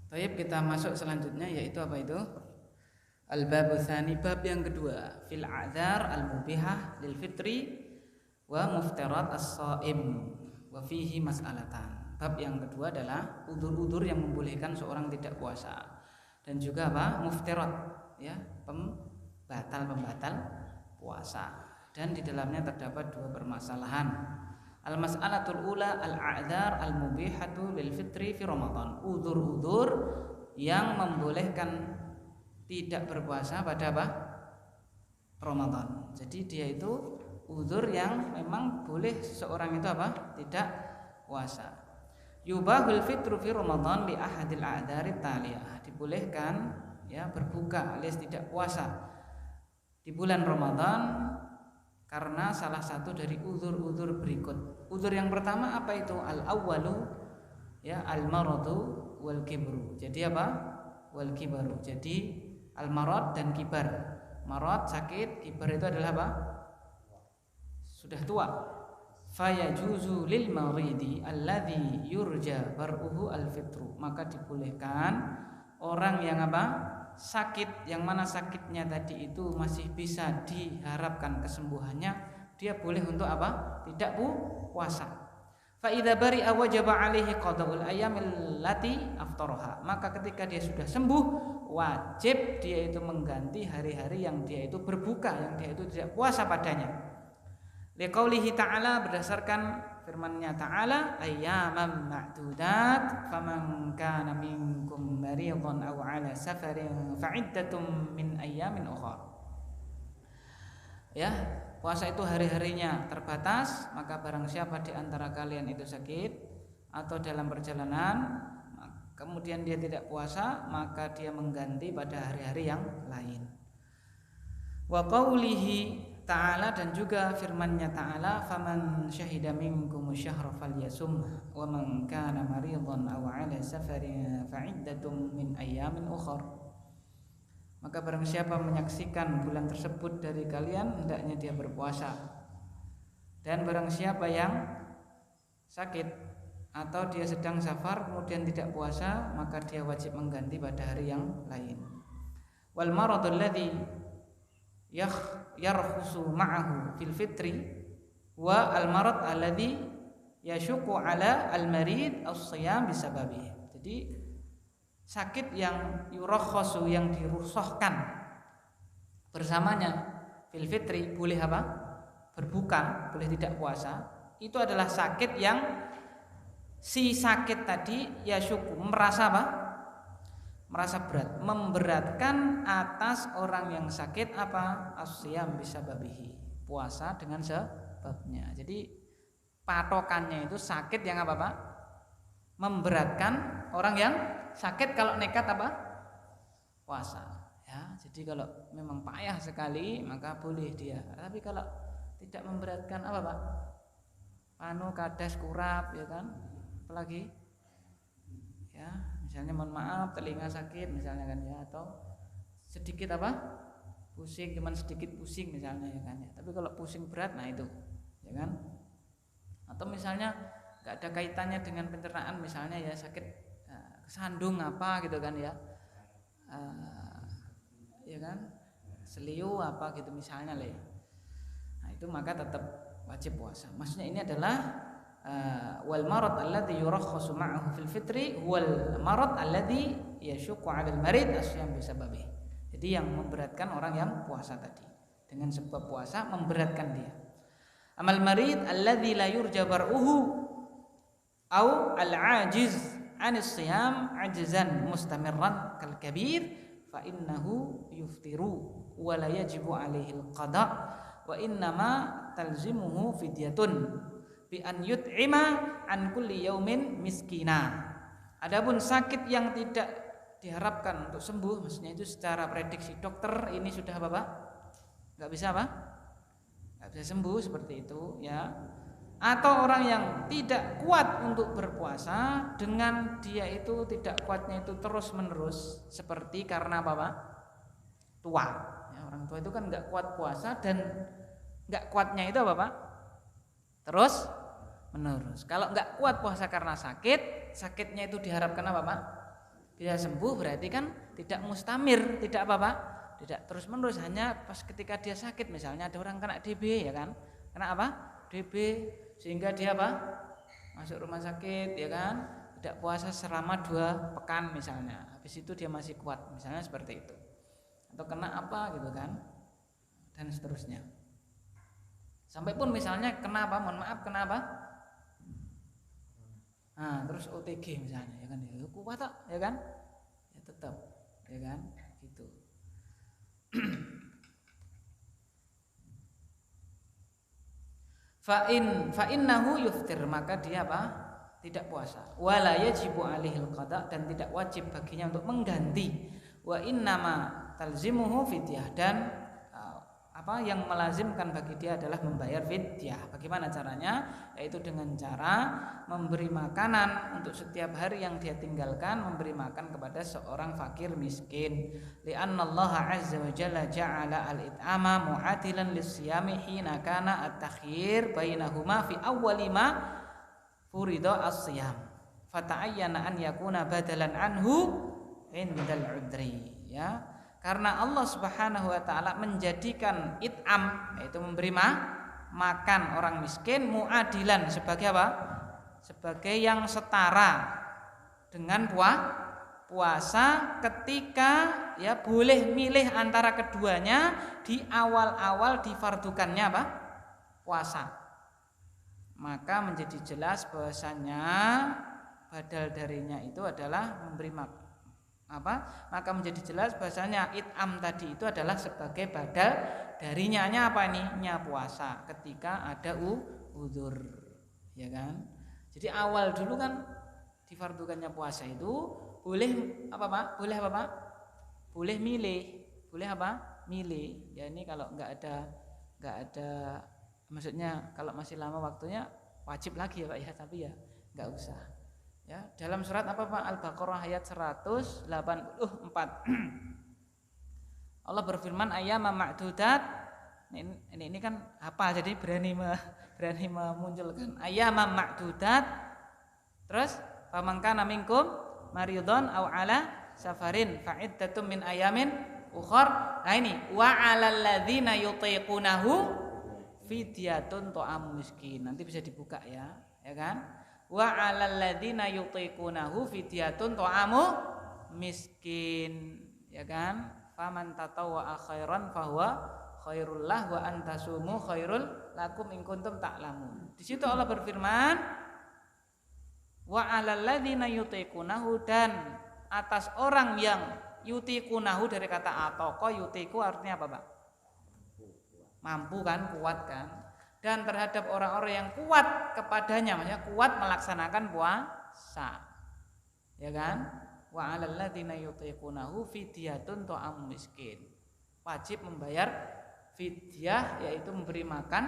Baik, kita masuk selanjutnya yaitu apa itu? Al-babu tsani, bab yang kedua, fil a'dzar al-mubihah lil fitri wa muftirat as-shaim wa fihi mas'alatan. Bab yang kedua adalah udzur-udzur yang membolehkan seorang tidak puasa dan juga apa? Muftirat, ya, pembatal puasa. Dan di dalamnya terdapat dua permasalahan. Al-mas'alatul ula al-a'dzar al-mubihatu lil fitri fi Ramadan. Udzur-udzur yang membolehkan tidak berpuasa pada apa? Ramadan. Jadi dia itu udzur yang memang boleh seorang itu apa? Tidak puasa. Yubahul fitru fi Ramadan li ahadil a'dzari taliyah. Dibolehkan ya berbuka alias tidak puasa di bulan Ramadan karena salah satu dari udzur-udzur berikut. Udzur yang pertama apa itu? Al-awwalu ya al-maradu wal kibru. Jadi apa? Wal kibaru. Jadi al-marad dan kibar. Marad sakit, kibar itu adalah apa? Sudah tua. Fayajuzu lil maridi alladhi yurja bar'uhu al-fitru. Maka dibolehkan orang yang apa? Sakit, yang mana sakitnya tadi itu masih bisa diharapkan kesembuhannya, dia boleh untuk apa? Tidak puasa. Fa idza bari'a wajaba 'alaihi qada'ul ayyamil lati aftaraha. Maka ketika dia sudah sembuh, wajib dia itu mengganti hari-hari yang dia itu berbuka, yang dia itu tidak puasa padanya. Liqaulihi ta'ala, berdasarkan firman-Nya ta'ala, ayyaman ma'dudat faman kana minkum maridan aw 'ala safarin fa'iddatum min ayyamin ukhra. Ya, puasa itu hari-harinya terbatas, maka barang siapa di antara kalian itu sakit atau dalam perjalanan kemudian dia tidak puasa, maka dia mengganti pada hari-hari yang lain. Wa qaulihi ta'ala, dan juga firman-Nya ta'ala, faman syahida minkum syahra falyasum wa man kana maridan aw 'ala safarin fa'iddatum min ayyamin ukhra. Maka barang siapa menyaksikan bulan tersebut dari kalian, hendaknya dia berpuasa. Dan barang siapa yang sakit atau dia sedang safar kemudian tidak puasa, maka dia wajib mengganti pada hari yang lain. Wal maradul ladzi yarkhusu ma'ahu fil fitri wa al marad alladzi yashuqu 'ala al marid as-shiyam bisababihi. Jadi sakit yang yurakhasu, yang dirukhsahkan bersamanya fil fitri, boleh apa? Berbuka, boleh tidak puasa. Itu adalah sakit yang si sakit tadi yashuqu, merasa apa? Merasa berat, memberatkan atas orang yang sakit apa? As-shiyam bisababihi, puasa dengan sebabnya. Jadi patokannya itu sakit yang apa, Pak? Memberatkan orang yang sakit. Kalau nekat apa? Puasa. Ya, jadi kalau memang payah sekali maka boleh dia. Tapi kalau tidak memberatkan apa, Pak? Panu, kadas, kurap, ya kan? Apalagi? Ya, misalnya mohon maaf telinga sakit misalnya kan ya, atau sedikit apa? Pusing, cuman sedikit pusing misalnya ya kan ya. Tapi kalau pusing berat, nah itu, ya kan? Atau misalnya nggak ada kaitannya dengan pencernaan, misalnya ya sakit kesandung apa gitu kan ya, ya kan, seliu apa gitu misalnya lah ya. Nah itu maka tetap wajib puasa. Maksudnya ini adalah wal marad alladhi yurakhasu ma'ahu fil fitri wal marad alladhi yashuqu 'alal marid asyam bisababi. Jadi yang memberatkan orang yang puasa tadi, dengan sebab puasa memberatkan dia. Amal marid alladhi la yurja bar'uhu au al-ajiz 'anis siyam 'ajzan mustamirran kal kabir fa innahu yuftiru wa la yajibu 'alaihi al-qada wa innama talzimuhu fidyatun bi an yut'ima an kulli yaumin miskina. Adapun sakit yang tidak diharapkan untuk sembuh, maksudnya itu secara prediksi dokter ini sudah apa, Pak? Enggak bisa apa? Enggak bisa sembuh seperti itu ya. Atau orang yang tidak kuat untuk berpuasa, dengan dia itu tidak kuatnya itu terus menerus, seperti karena apa, Pak? Tua ya, orang tua itu kan nggak kuat puasa, dan nggak kuatnya itu apa, Pak? Terus menerus. Kalau nggak kuat puasa karena sakit, sakitnya itu diharapkan apa, Pak? Bisa sembuh berarti kan tidak mustamir, tidak apa-apa, tidak terus-menerus, hanya pas ketika dia sakit, misalnya ada orang kena DB ya kan. Kena apa? DB, sehingga dia apa? Masuk rumah sakit ya kan, tidak puasa selama 2 pekan misalnya. Habis itu dia masih kuat, misalnya seperti itu. Atau kena apa gitu kan, dan seterusnya. Sampai pun misalnya kena apa, mohon maaf, kena apa, nah terus OTG misalnya ya kan, ya kuat tak ya kan, ya tetap ya kan gitu. Fa'innahu yuftir, maka dia apa, tidak puasa. Wala yajibu alihil qada, dan tidak wajib baginya untuk mengganti. Wa innama talzimuhu fidyah, dan apa yang melazimkan bagi dia adalah membayar fidyah. Bagaimana caranya? Yaitu dengan cara memberi makanan untuk setiap hari yang dia tinggalkan, memberi makan kepada seorang fakir miskin. Li'annallaha azza wa jalla ja'ala al-it'ama mu'adilan lis-siyami hina kana at-takhyir bainahuma fi awwali ma furida as-siyam. Fata'ayyana an yakuna badalan anhu indal udri, ya. Karena Allah Subhanahu wa taala menjadikan it'am, yaitu memberi makan orang miskin, muadilan, sebagai apa? Sebagai yang setara dengan puasa, ketika ya boleh milih antara keduanya di awal-awal difardukannya apa? Puasa. Maka menjadi jelas bahwasanya badal darinya itu adalah memberi makan. Maka menjadi jelas bahasanya it'am tadi itu adalah sebagai badal darinya apa ini? Nya puasa ketika ada udzur, ya kan? Jadi awal dulu kan difardukannya puasa itu boleh apa Pak? Boleh apa Pak? Boleh milih. Boleh apa? Milih. Ya ini kalau enggak ada maksudnya kalau masih lama waktunya wajib lagi ya Pak ya, tapi ya enggak usah. Ya, dalam surat apa Pak? Al-Baqarah ayat 184. Allah berfirman ayyaman ma'dudat. Ini kan hafal, jadi berani memunculkan ayyaman ma'dudat. Terus faman kana minkum maridun aw ala safarin fa iddatum min ayamin ukhar. Nah ini wa 'alal ladzina yutiqunahu fidyatun ta'am miskin. Nanti bisa dibuka ya kan? Wa 'alal ladzina yutiqunahu fidyatun ta'amu miskin, ya kan? Faman tatawwa khairan fahuwa khairul lah wa antasumu khairul lakum in kuntum ta'lamun. Di situ Allah berfirman wa 'alal ladzina yutiqunahu, dan atas orang yang yutiqunahu dari kata atoko, yutiku artinya apa Pak? Mampu kan, kuat kan? Dan terhadap orang-orang yang kuat kepadanya, maksudnya kuat melaksanakan puasa, ya kan? Wa 'alal ladzina yutiqunahu fidyatun ta'am miskin. Wajib membayar fidyah, yaitu memberi makan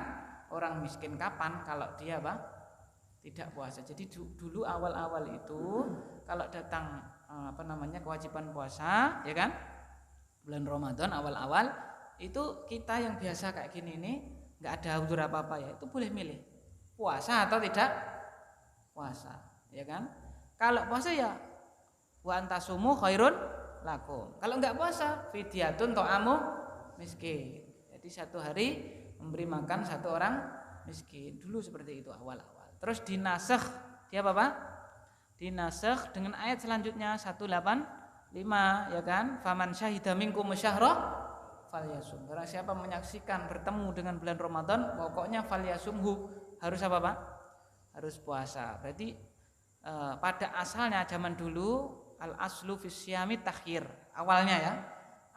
orang miskin. Kapan? Kalau dia apa? Tidak puasa. Jadi dulu awal-awal itu kalau datang kewajiban puasa, ya kan? Bulan Ramadan awal-awal itu kita yang biasa kayak gini nih, nggak ada udzur apa-apa ya, itu boleh milih puasa atau tidak puasa, ya kan? Kalau puasa ya wa antasumu khairun lakum. Kalau nggak puasa fidyatun ta'amu miskin. Jadi satu hari memberi makan satu orang miskin. Dulu seperti itu awal-awal. Terus dinasakh, dia apa Pak? Dinasakh dengan ayat selanjutnya 185, ya kan? Faman syahida minkum syahra falyasum. Barang siapa menyaksikan bertemu dengan bulan Ramadan, pokoknya falyasumhu, harus apa Pak? Harus puasa. Berarti pada asalnya zaman dulu al aslu fis syiyami takhir. Awalnya ya,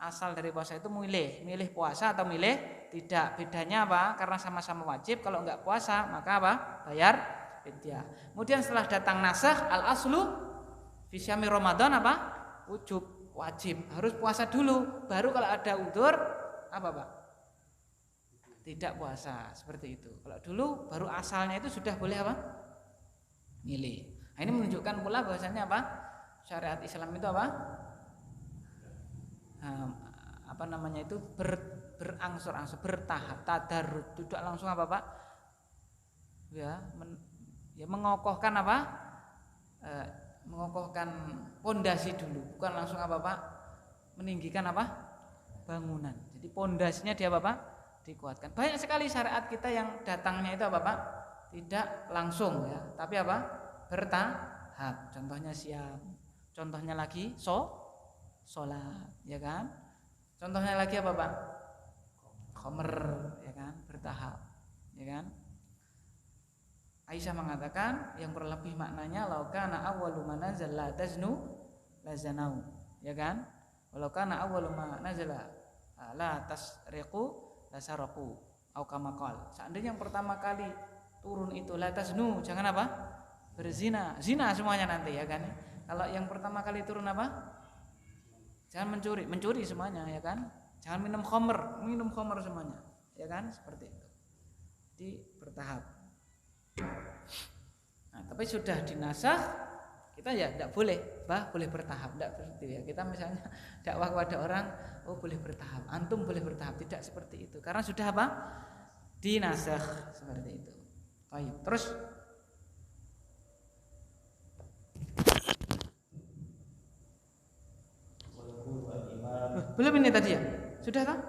asal dari puasa itu milih puasa atau milih tidak. Bedanya apa? Karena sama-sama wajib. Kalau enggak puasa maka apa? Bayar fidyah. Kemudian setelah datang nasakh, al aslu fis syiyami Ramadan apa? Wujub. Wajib, harus puasa dulu, baru kalau ada udzur apa Pak? Tidak puasa, seperti itu. Kalau dulu baru asalnya itu sudah boleh apa? Milih. Nah, ini menunjukkan pula bahwasanya apa? Syariat Islam itu apa? Itu berangsur-angsur, bertahap, tadarrud, tidak langsung apa Pak? Ya, mengokohkan apa? mengokohkan pondasi dulu, bukan langsung apa Pak? Meninggikan apa? Bangunan. Jadi pondasinya dia apa Pak? Dikuatkan. Banyak sekali syariat kita yang datangnya itu apa Pak? Tidak langsung ya, tapi apa? Bertahap. Contohnya siam. Contohnya lagi sholat, ya kan? Contohnya lagi apa Pak? Khomer, ya kan? Bertahap, ya kan? Aisyah mengatakan yang berlebih maknanya laukana awwalu ma nazala taznu lazanau, ya kan? Walau kana awwalu ma nazala la tasriqu lasaraku au kama qala. Seandainya yang pertama kali turun itu la taznu, jangan apa? Berzina, zina semuanya nanti, ya kan? Kalau yang pertama kali turun apa? Jangan mencuri semuanya, ya kan? Jangan minum khamr semuanya, ya kan? Seperti itu. Jadi bertahap. Nah, tapi sudah dinasakh, kita ya tidak boleh, boleh bertahap, tidak seperti itu ya. Kita misalnya dakwah kepada orang, oh boleh bertahap, antum boleh bertahap, tidak seperti itu. Karena sudah apa? Dinasakh seperti itu. Baik, terus belum ini tadi ya? Sudah tak?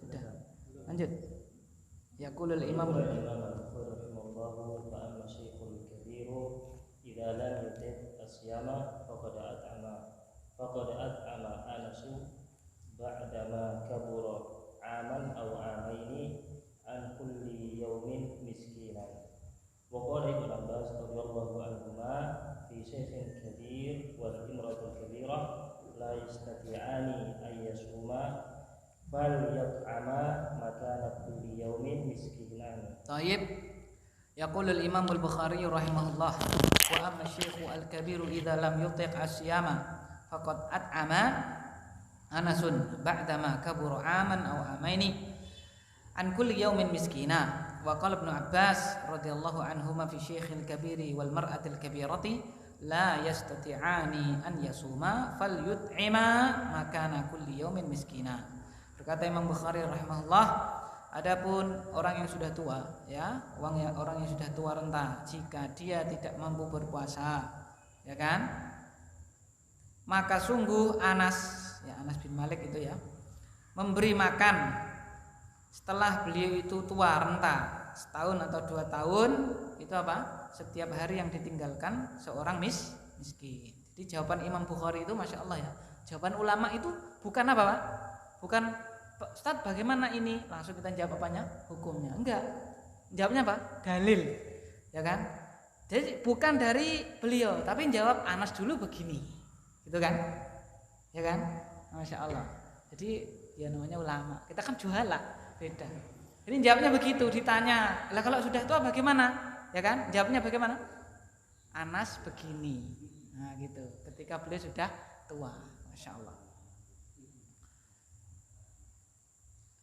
Sudah. Lanjut. Yaqulul imam إذا لم يطق الصيام فقد أطعم أنس بعدما كبر عاما أو عامين عن كل يوم مسكينا. وقال ابن عباس رضي الله عنهما في شيخ كبير والامرأة الكبيرة لا يستطيعان أن يصوما فليطعما مكان كل يوم مسكينا. طيب. يقول الإمام البخاري رحمه الله وأما الشيخ الكبير إذا لم يطق الصيام فقد أطعم أنس بعدما كبر عاما أو عامين عن كل يوم مسكينا. وقال ابن عباس رضي الله عنهما في الشيخ الكبير والمرأة الكبيرة لا يستطيعان أن يصوما فليطعما مكان كل يوم مسكينا. Berkata Imam Bukhari rahimahullah, adapun orang yang sudah tua, ya, orang yang sudah tua renta, jika dia tidak mampu berpuasa, ya kan, maka sungguh Anas bin Malik itu ya, memberi makan setelah beliau itu tua renta, setahun atau 2 tahun, itu apa? Setiap hari yang ditinggalkan seorang miskin. Jadi jawaban Imam Bukhari itu masya Allah ya, jawaban ulama itu bukan apa Pak? Bukan Ustaz bagaimana ini? Langsung kita jawab apanya? Hukumnya. Enggak. Jawabnya apa? Dalil. Ya kan? Jadi bukan dari beliau, tapi jawab Anas dulu begini. Gitu kan? Ya kan? Masya Allah. Jadi ya namanya ulama. Kita kan juhala, beda. Ini jawabnya begitu, ditanya, "Lah kalau sudah tua bagaimana?" Ya kan? Jawabnya bagaimana? Anas begini. Nah, gitu. Ketika beliau sudah tua. Masya Allah.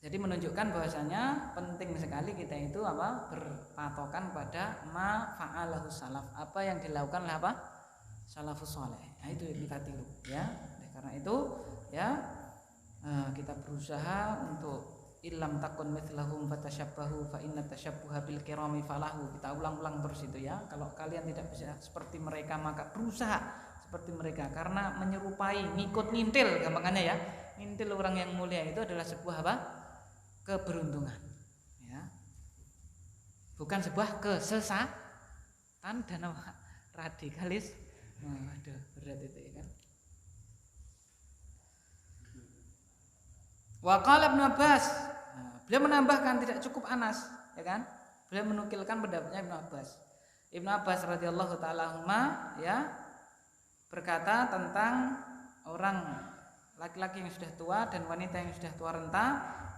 Jadi menunjukkan bahwasanya penting sekali kita itu apa? Berpatokan pada ma fa'alahu salaf, apa yang dilakukan oleh apa? Salafus saleh. Nah, itu yang kita tiru ya. Karena itu ya kita berusaha untuk illam takun mithlahum fatashabbahu fa inna tashabbuha bil kirami falahu. Kita ulang-ulang terus itu ya. Kalau kalian tidak bisa seperti mereka maka berusaha seperti mereka, karena menyerupai, ngikut ngintil gampangannya ya. Ngintil orang yang mulia itu adalah sebuah apa? Keberuntungan ya, bukan sebuah kesesatan dan radikalis. Aduh, berat itu ya kan. Wa qala Ibnu Abbas, beliau menambahkan tidak cukup Anas, ya kan? Beliau menukilkan pendapatnya Ibnu Abbas. Ibnu Abbas radhiyallahu taala anhuma ya berkata tentang orang laki-laki yang sudah tua dan wanita yang sudah tua renta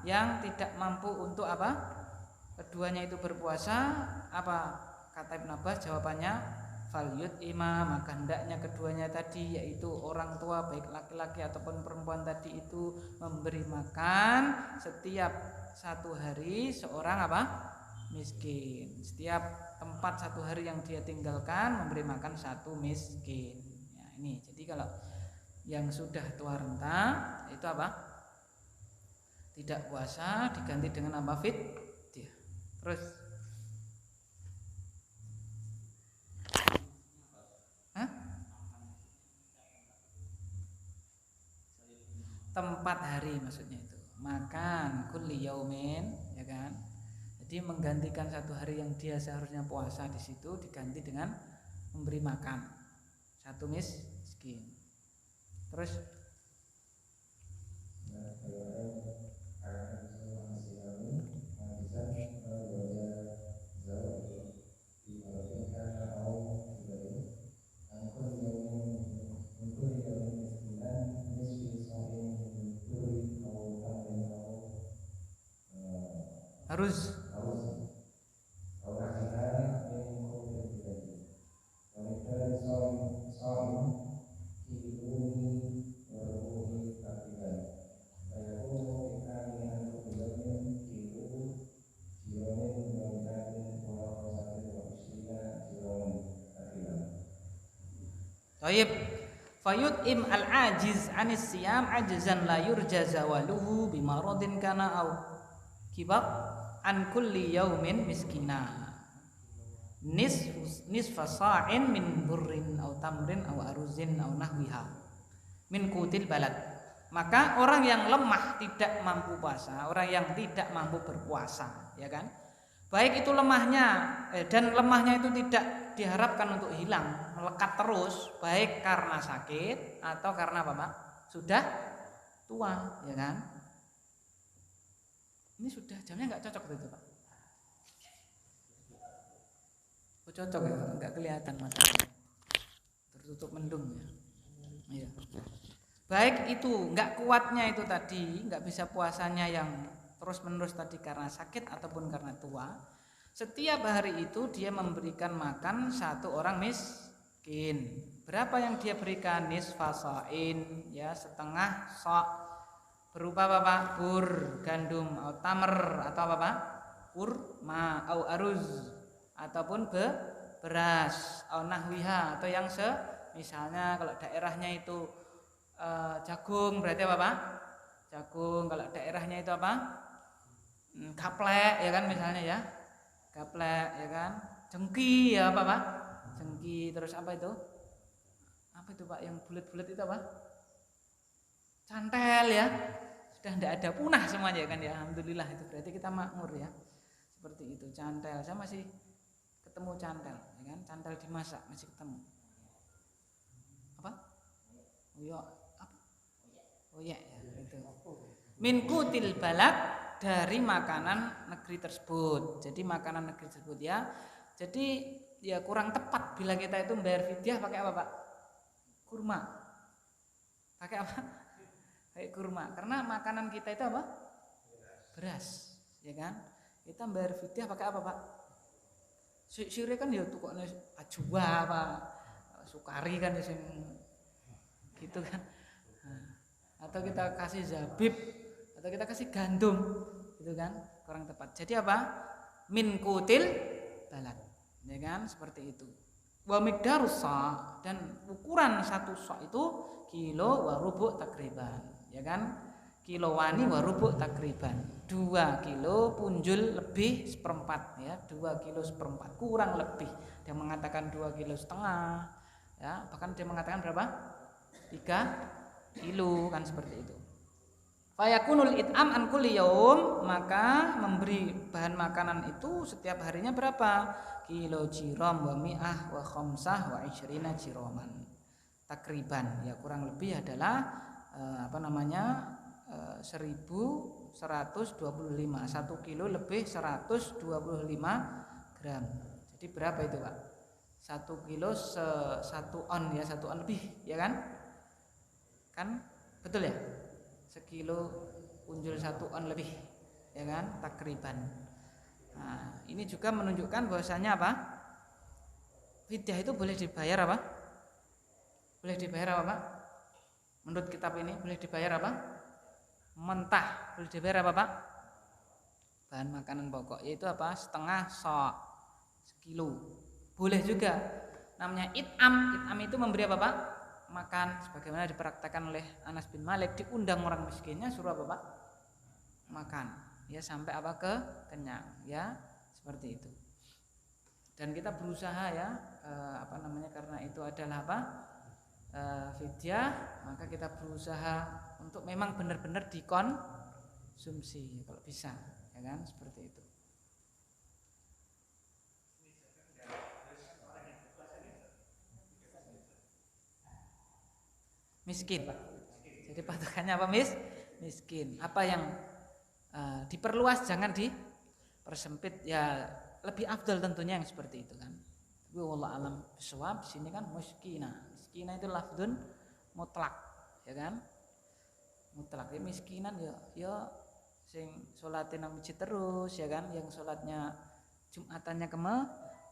yang tidak mampu untuk apa? Keduanya itu berpuasa. Apa kata Ibnu Abbas? Jawabannya falyut ima, maka hendaknya keduanya tadi, yaitu orang tua baik laki-laki ataupun perempuan tadi itu memberi makan setiap 1 hari seorang apa? Miskin. Setiap tempat 1 hari yang dia tinggalkan memberi makan 1 miskin. Ya, ini. Jadi kalau yang sudah tua renta itu apa? Tidak puasa diganti dengan apa? Fidyah. Terus tempat hari maksudnya itu. Makan kulli yaumin, ya kan? Jadi menggantikan satu hari yang dia seharusnya puasa di situ diganti dengan memberi makan satu miskin. Terus harus Taib fayut'im al-ajiz anis siyam ajzan la yurja zawaluhu bimaradin kana au kibab an kulli yaumin miskina nisfa sa'in min burrin au tamrin au aruzin au nahwiha min kutil balad. Maka orang yang lemah tidak mampu puasa, orang yang tidak mampu berpuasa, ya kan? Baik itu lemahnya dan lemahnya itu tidak diharapkan untuk hilang, melekat terus, baik karena sakit atau karena apa, Pak? Sudah tua, ya kan? Ini sudah jamnya nggak cocok itu, Pak. Oh, cocok ya, nggak kelihatan matanya, tertutup mendung ya. Iya. Baik itu nggak kuatnya itu tadi, nggak bisa puasanya yang terus-menerus tadi karena sakit ataupun karena tua. Setiap hari itu dia memberikan makan satu orang miskin. Berapa yang dia berikan? Nisfasain, ya, setengah sok. Berupa apa, Pak? Bur, gandum, atau tamer, atau apa, Pak? Kurma, atau aruz, ataupun beras, atau nahwiha, atau yang misalnya kalau daerahnya itu jagung, berarti apa, Pak? Jagung. Kalau daerahnya itu apa? Gaplek, ya kan, misalnya ya. Gaplek, ya kan. Jengki, ya apa, Pak? Jengki. Terus apa itu? Apa itu, Pak, yang bulat-bulat itu apa? Cantel, ya. Sudah tidak ada, punah semuanya kan ya. Alhamdulillah, itu berarti kita makmur ya. Seperti itu, cantel. Saya masih ketemu cantel, ya kan? Cantel dimasak masih ketemu. Apa? Oh ya, apa? Oh ya, itu. Min kutil balad, dari makanan negeri tersebut. Jadi makanan negeri tersebut ya. Jadi ya kurang tepat bila kita itu membayar fidyah pakai apa, Pak? Kurma. Pakai apa? Pakai kurma. Karena makanan kita itu apa? Beras, ya kan? Kita membayar fidyah pakai apa, Pak? Sire kan ya tukoknya ajwa apa? Sukari kan sing gitu kan. Atau kita kasih zabib, atau kita kasih gandum, gitu kan, kurang tepat. Jadi apa? Min kutil balad, ya kan, seperti itu. Wa miqdarus sa', dan ukuran satu sa' itu kilo wa rubu' takriban, ya kan? Kilowani wa rubu' takriban. 2 kilo punjul lebih seperempat, ya, 2 kilo seperempat, kurang lebih. Dia mengatakan 2 kilo setengah, ya, bahkan dia mengatakan berapa? 3 kilo, kan seperti itu. Fayakunul it'am an kulli yaum, maka memberi bahan makanan itu setiap harinya berapa? Kilo jirom wa mi'ah wa khamsah wa isyrina jiroman. Takriban, ya kurang lebih adalah 1125, 1 kilo lebih 125 gram. Jadi berapa itu, Pak? 1 kilo 1 on, ya, 1 on lebih, ya kan? Kan betul ya? Sekilo punjul 1 on lebih, ya kan, takriban. Nah, ini juga menunjukkan bahwasanya apa? Fidyah itu boleh dibayar apa? Boleh dibayar apa, Pak? Menurut kitab ini boleh dibayar apa? Mentah. Boleh dibayar apa, Pak? Bahan makanan pokok, yaitu apa? Setengah sok, sekilo. Boleh juga. Namanya it'am. It'am itu memberi apa, Pak? Makan, sebagaimana dipraktekkan oleh Anas bin Malik. Diundang orang miskinnya, suruh apa, Pak? Makan, ya, sampai apa? Kenyang, ya, seperti itu. Dan kita berusaha, ya, karena itu adalah apa? Fidyah, maka kita berusaha untuk memang benar-benar dikonsumsi kalau bisa, ya kan, seperti itu. Miskin. Jadi patokannya apa, miskin. Apa yang diperluas, jangan dipersempit, ya lebih afdal tentunya yang seperti itu kan. Tapi wallahu alam bisawab, di sini kan miskina. Miskina itu lafdzun mutlak, ya kan? Mutlak. Ya, miskinan ya sing salatin nang masjid terus, ya kan? Yang salatnya Jumatannya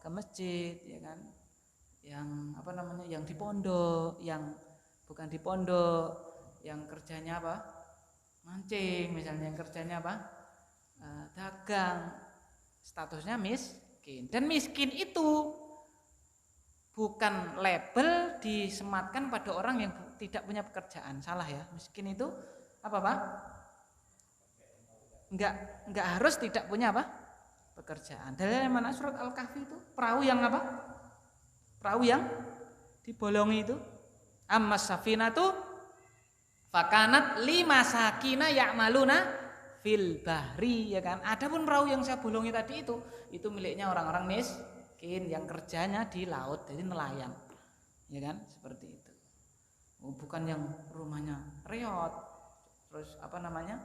ke masjid, ya kan? Yang apa namanya? Yang di pondok, yang bukan di pondok, yang kerjanya apa? Mancing misalnya, yang kerjanya apa? Dagang, statusnya miskin. Dan miskin itu bukan label disematkan pada orang yang tidak punya pekerjaan. Salah ya. Miskin itu apa, Pak? Enggak harus tidak punya apa? Pekerjaan. Dalilnya mana? Surat Al-Kahfi itu perahu yang apa? Perahu yang dibolongi itu. Ammas safinatu fakanat limasakina ya'maluna fil bahri, ya kan. Adapun perahu yang saya bolongi tadi itu miliknya orang-orang miskin yang kerjanya di laut, jadi nelayan, ya kan, seperti itu. Bukan yang rumahnya reot, terus apa namanya,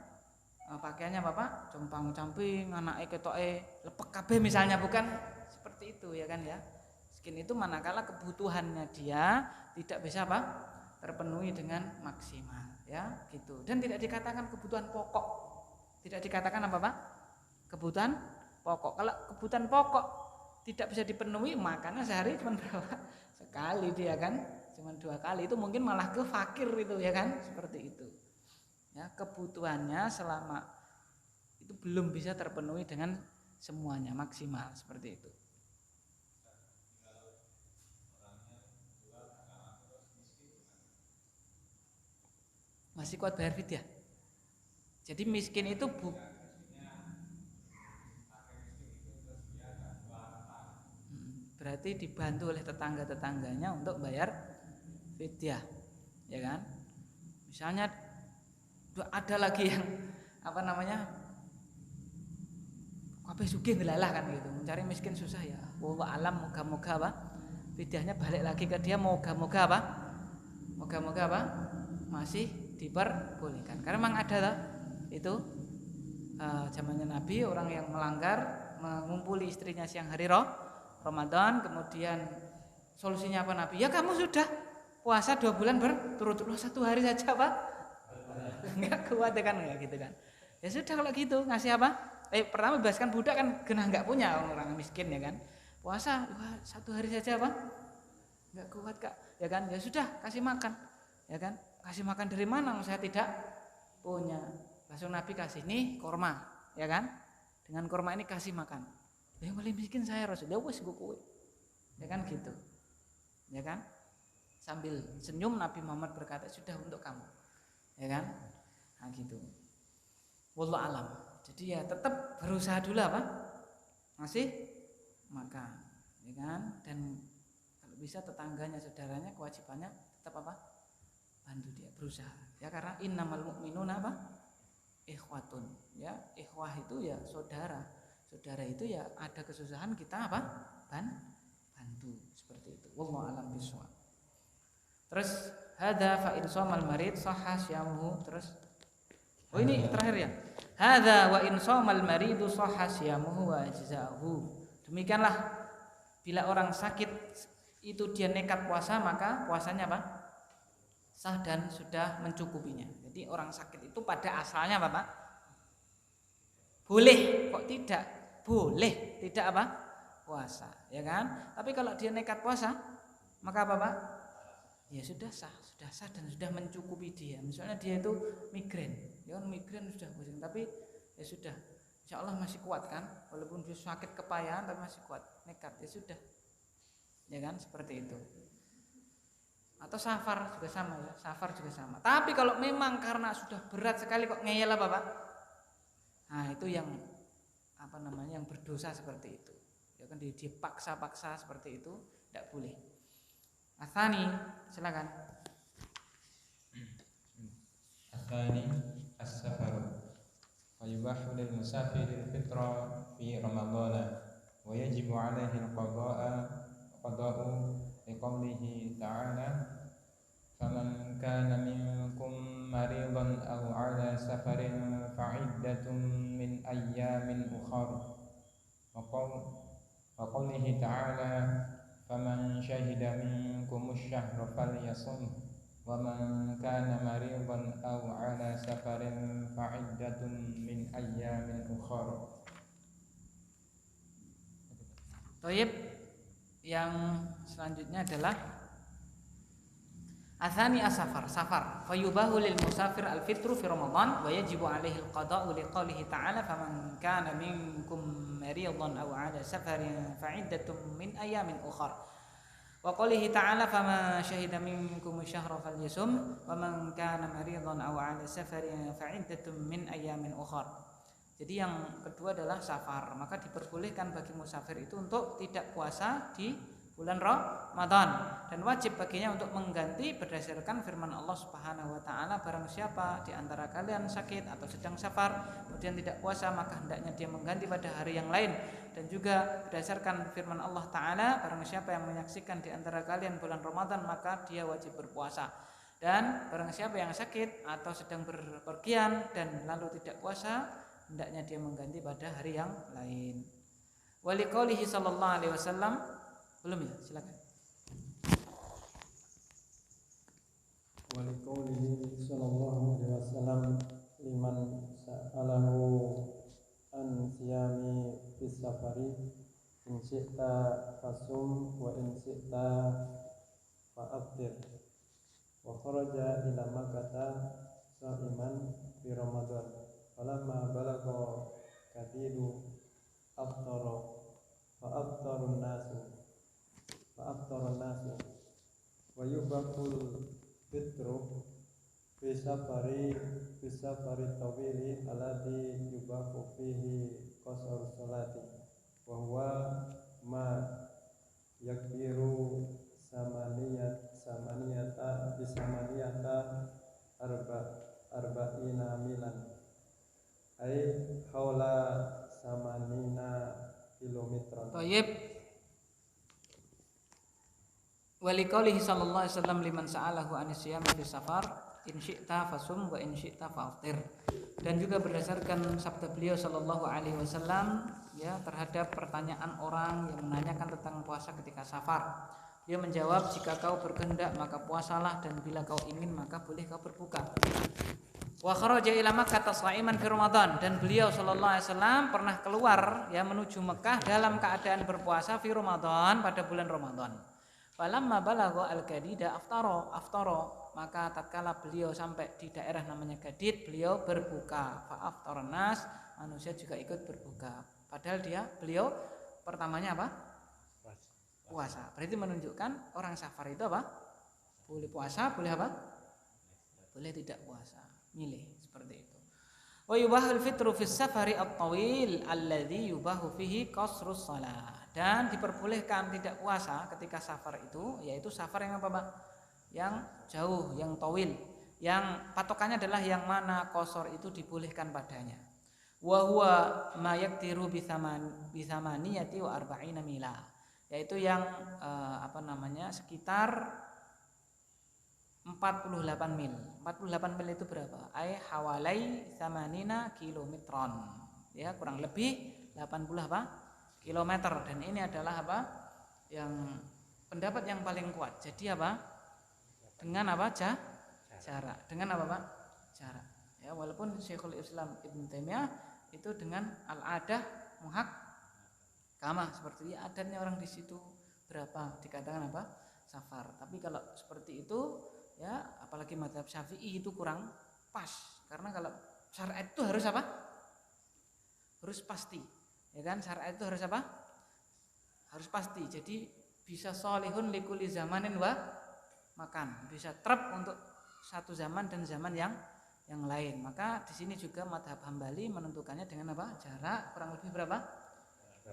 pakaiannya bapak compang camping, anake ketoke lepek kabeh misalnya, bukan seperti itu, ya kan ya. Miskin itu manakala kebutuhannya dia tidak bisa apa? Terpenuhi dengan maksimal, ya gitu. Dan tidak dikatakan kebutuhan pokok. Tidak dikatakan apa, Pak? Kebutuhan pokok. Kalau kebutuhan pokok tidak bisa dipenuhi, makannya sehari cuma berapa? Sekali dia kan, cuma 2 kali, itu mungkin malah ke fakir itu, ya kan? Seperti itu. Ya, kebutuhannya selama itu belum bisa terpenuhi dengan semuanya maksimal, seperti itu. Masih kuat bayar fidyah. Jadi miskin itu berarti dibantu oleh tetangga-tetangganya untuk bayar fidyah, ya kan? Misalnya ada lagi yang apa namanya, kabeh sugih ngelalah kan gitu, mencari miskin susah ya. Wallahu alam, moga-moga apa? Fidyahnya balik lagi ke dia, moga-moga apa? Moga-moga apa? Masih diperbolehkan. Karena memang ada lah itu zamannya Nabi, orang yang melanggar mengumpuli istrinya siang hari Ramadan, kemudian solusinya apa Nabi? Ya kamu sudah puasa 2 bulan berturut-turut, 1 hari saja Pak. Enggak kuat kan, ya gitu kan. Ya sudah kalau gitu, ngasih apa? Pertama bebaskan budak kan, genah enggak punya orang miskin, ya kan. Puasa 1 hari saja Pak. Enggak kuat Kak, ya kan. Ya sudah kasih makan, ya kan. Kasih makan dari mana? Saya tidak punya. Langsung Nabi kasih nih korma, ya kan? Dengan korma ini kasih makan. Yang paling miskin saya Rasul. Ya wis gue kowe. Ya kan gitu. Ya kan? Sambil senyum Nabi Muhammad berkata, sudah untuk kamu. Ya kan? Nah gitu. Wallahu alam. Jadi ya tetap berusaha dulu apa? Ngasih makan, ya kan? Dan kalau bisa tetangganya, saudaranya, kewajibannya tetap apa? Bantu dia, berusaha. Ya karena innamal mu'minuna apa? Ikhwatun. Ya, ikhwah itu ya saudara. Saudara itu ya ada kesusahan kita apa? Bantu, seperti itu. Wallahu a'lam bishawab. Terus hadza fa in shamal marid sahha syamuhu. Terus ini terakhir ya. Hadza wa in shamal maridu sahha syamuhu wa ajza'uhu. Demikianlah bila orang sakit itu dia nekat puasa, maka puasanya apa? Sah dan sudah mencukupinya. Jadi orang sakit itu pada asalnya apa, Pak? Boleh, kok tidak? Boleh, tidak apa? Puasa, ya kan? Tapi kalau dia nekat puasa, maka apa, Pak? Ya sudah sah dan sudah mencukupi dia. Misalnya dia itu migrain, ya kan, migrain sudah pusing, tapi ya sudah, insya Allah masih kuat kan, walaupun dia sakit kepayahan tapi masih kuat, nekat, ya sudah, ya kan, seperti itu. Atau safar juga sama ya, safar juga sama. Tapi kalau memang karena sudah berat sekali kok ngeyel apa Pak? Nah itu yang apa namanya, yang berdosa seperti itu. Ya kan dia paksa-paksa seperti itu, tidak boleh. Athani, silakan. الثاني السفر فيباح للمسافر الفطر في رمضان ويجب عليه القضاء لقوله تعالى فمن كان منكم مريضا أو على سفر فعدة من أيام أخر وقوله تعالى فمن شهد منكم الشهر فليصم ومن كان مريضا أو على سفر فعدة من أيام أخر. Baik, yang selanjutnya adalah Athani as-safar, safar. Fayubahu lil musafir al-fitru fi Ramadan wa yajibu alaihi al-qada'u liqaulihi ta'ala faman kana minkum maridan aw 'ala safarin fa'iddatun min ayamin ukhra. Wa qoulihi ta'ala faman shahida minkum asyhara falyasum wa man kana maridan aw 'ala safarin fa'iddatun min ayamin ukhra. Jadi yang kedua adalah safar, maka diperbolehkan bagi musafir itu untuk tidak puasa di bulan Ramadan dan wajib baginya untuk mengganti berdasarkan firman Allah Subhanahu wa taala, barang siapa di antara kalian sakit atau sedang safar kemudian tidak puasa maka hendaknya dia mengganti pada hari yang lain, dan juga berdasarkan firman Allah taala, barang siapa yang menyaksikan di antara kalian bulan Ramadan maka dia wajib berpuasa, dan barang siapa yang sakit atau sedang berpergian dan lalu tidak puasa hendaknya dia mengganti pada hari yang lain. Waliqaulihi sallallahu alaihi wasallam, belum ya, silakan. Waliqaulihi sallallahu alaihi wasallam liman sa'alahu an siyami fis safari in syi'ta fasum wa in syi'ta fa'aftir wa kharaja ila Makkah sha'iman fi Ramadan falamma balagha kadidu aftara fa'aftarun nasu wa yubaqul fitru fi safari tawili alladhi yubaqu fihi qasar salati wa huwa ma yakbiru samaniyata arba'ina milan ay haula samanina kilometron. Baik. Waliqaulihi sallallahu alaihi wasallam liman sa'alahu anisyam fi safar in syi'ta fasum wa in syi'ta fa'aftir. Dan juga berdasarkan sabda beliau sallallahu alaihi wasallam ya terhadap pertanyaan orang yang menanyakan tentang puasa ketika safar. Dia menjawab, jika kau berkehendak maka puasalah, dan bila kau ingin maka boleh kau berbuka. Wa kharaja ila Makkah sha'iman fi Ramadan, dan beliau sallallahu alaihi wasallam pernah keluar ya menuju Mekah dalam keadaan berpuasa fi Ramadan, pada bulan Ramadan. Falamma balagha al-Gadida aftara, maka tatkala beliau sampai di daerah namanya Gadid, beliau berbuka. Fa aftaran nas, manusia juga ikut berbuka. Padahal beliau pertamanya apa? Puasa. Berarti menunjukkan orang safar itu apa? Boleh puasa, boleh apa? Boleh tidak puasa. Milih seperti itu. Wa yubahul fitru fis safari at-tawil alladhi yubahu fihi qasrus shalah. Dan diperbolehkan tidak puasa ketika safar itu, yaitu safar yang apa, Pak? Yang jauh, yang tawil, yang patokannya adalah yang mana qasar itu dibolehkan padanya. Wa huwa ma yaktiru bi thamaniyati wa arba'ina mila, yaitu yang sekitar 48 mil. 48 mil itu berapa? Ay hawalai samanina kilometron. Ya, kurang lebih 80 apa? Kilometer. Dan ini adalah apa? Yang pendapat yang paling kuat. Jadi apa? Dengan apa? Jarak. Dengan apa, Pak? Jarak. Ya, walaupun Syekhul Islam Ibnu Taimiyah itu dengan al-adah muhakkamah, seperti adatnya orang di situ berapa dikatakan apa? Safar. Tapi kalau seperti itu ya, apalagi mazhab Syafi'i itu kurang pas, karena kalau syariat itu harus apa? Harus pasti, ya kan? Syariat itu harus apa? Harus pasti. Jadi bisa sholihun likuli zamanin wa makan, bisa trep untuk satu zaman dan zaman yang lain. Maka di sini juga mazhab Hambali menentukannya dengan apa? Jarak kurang lebih berapa?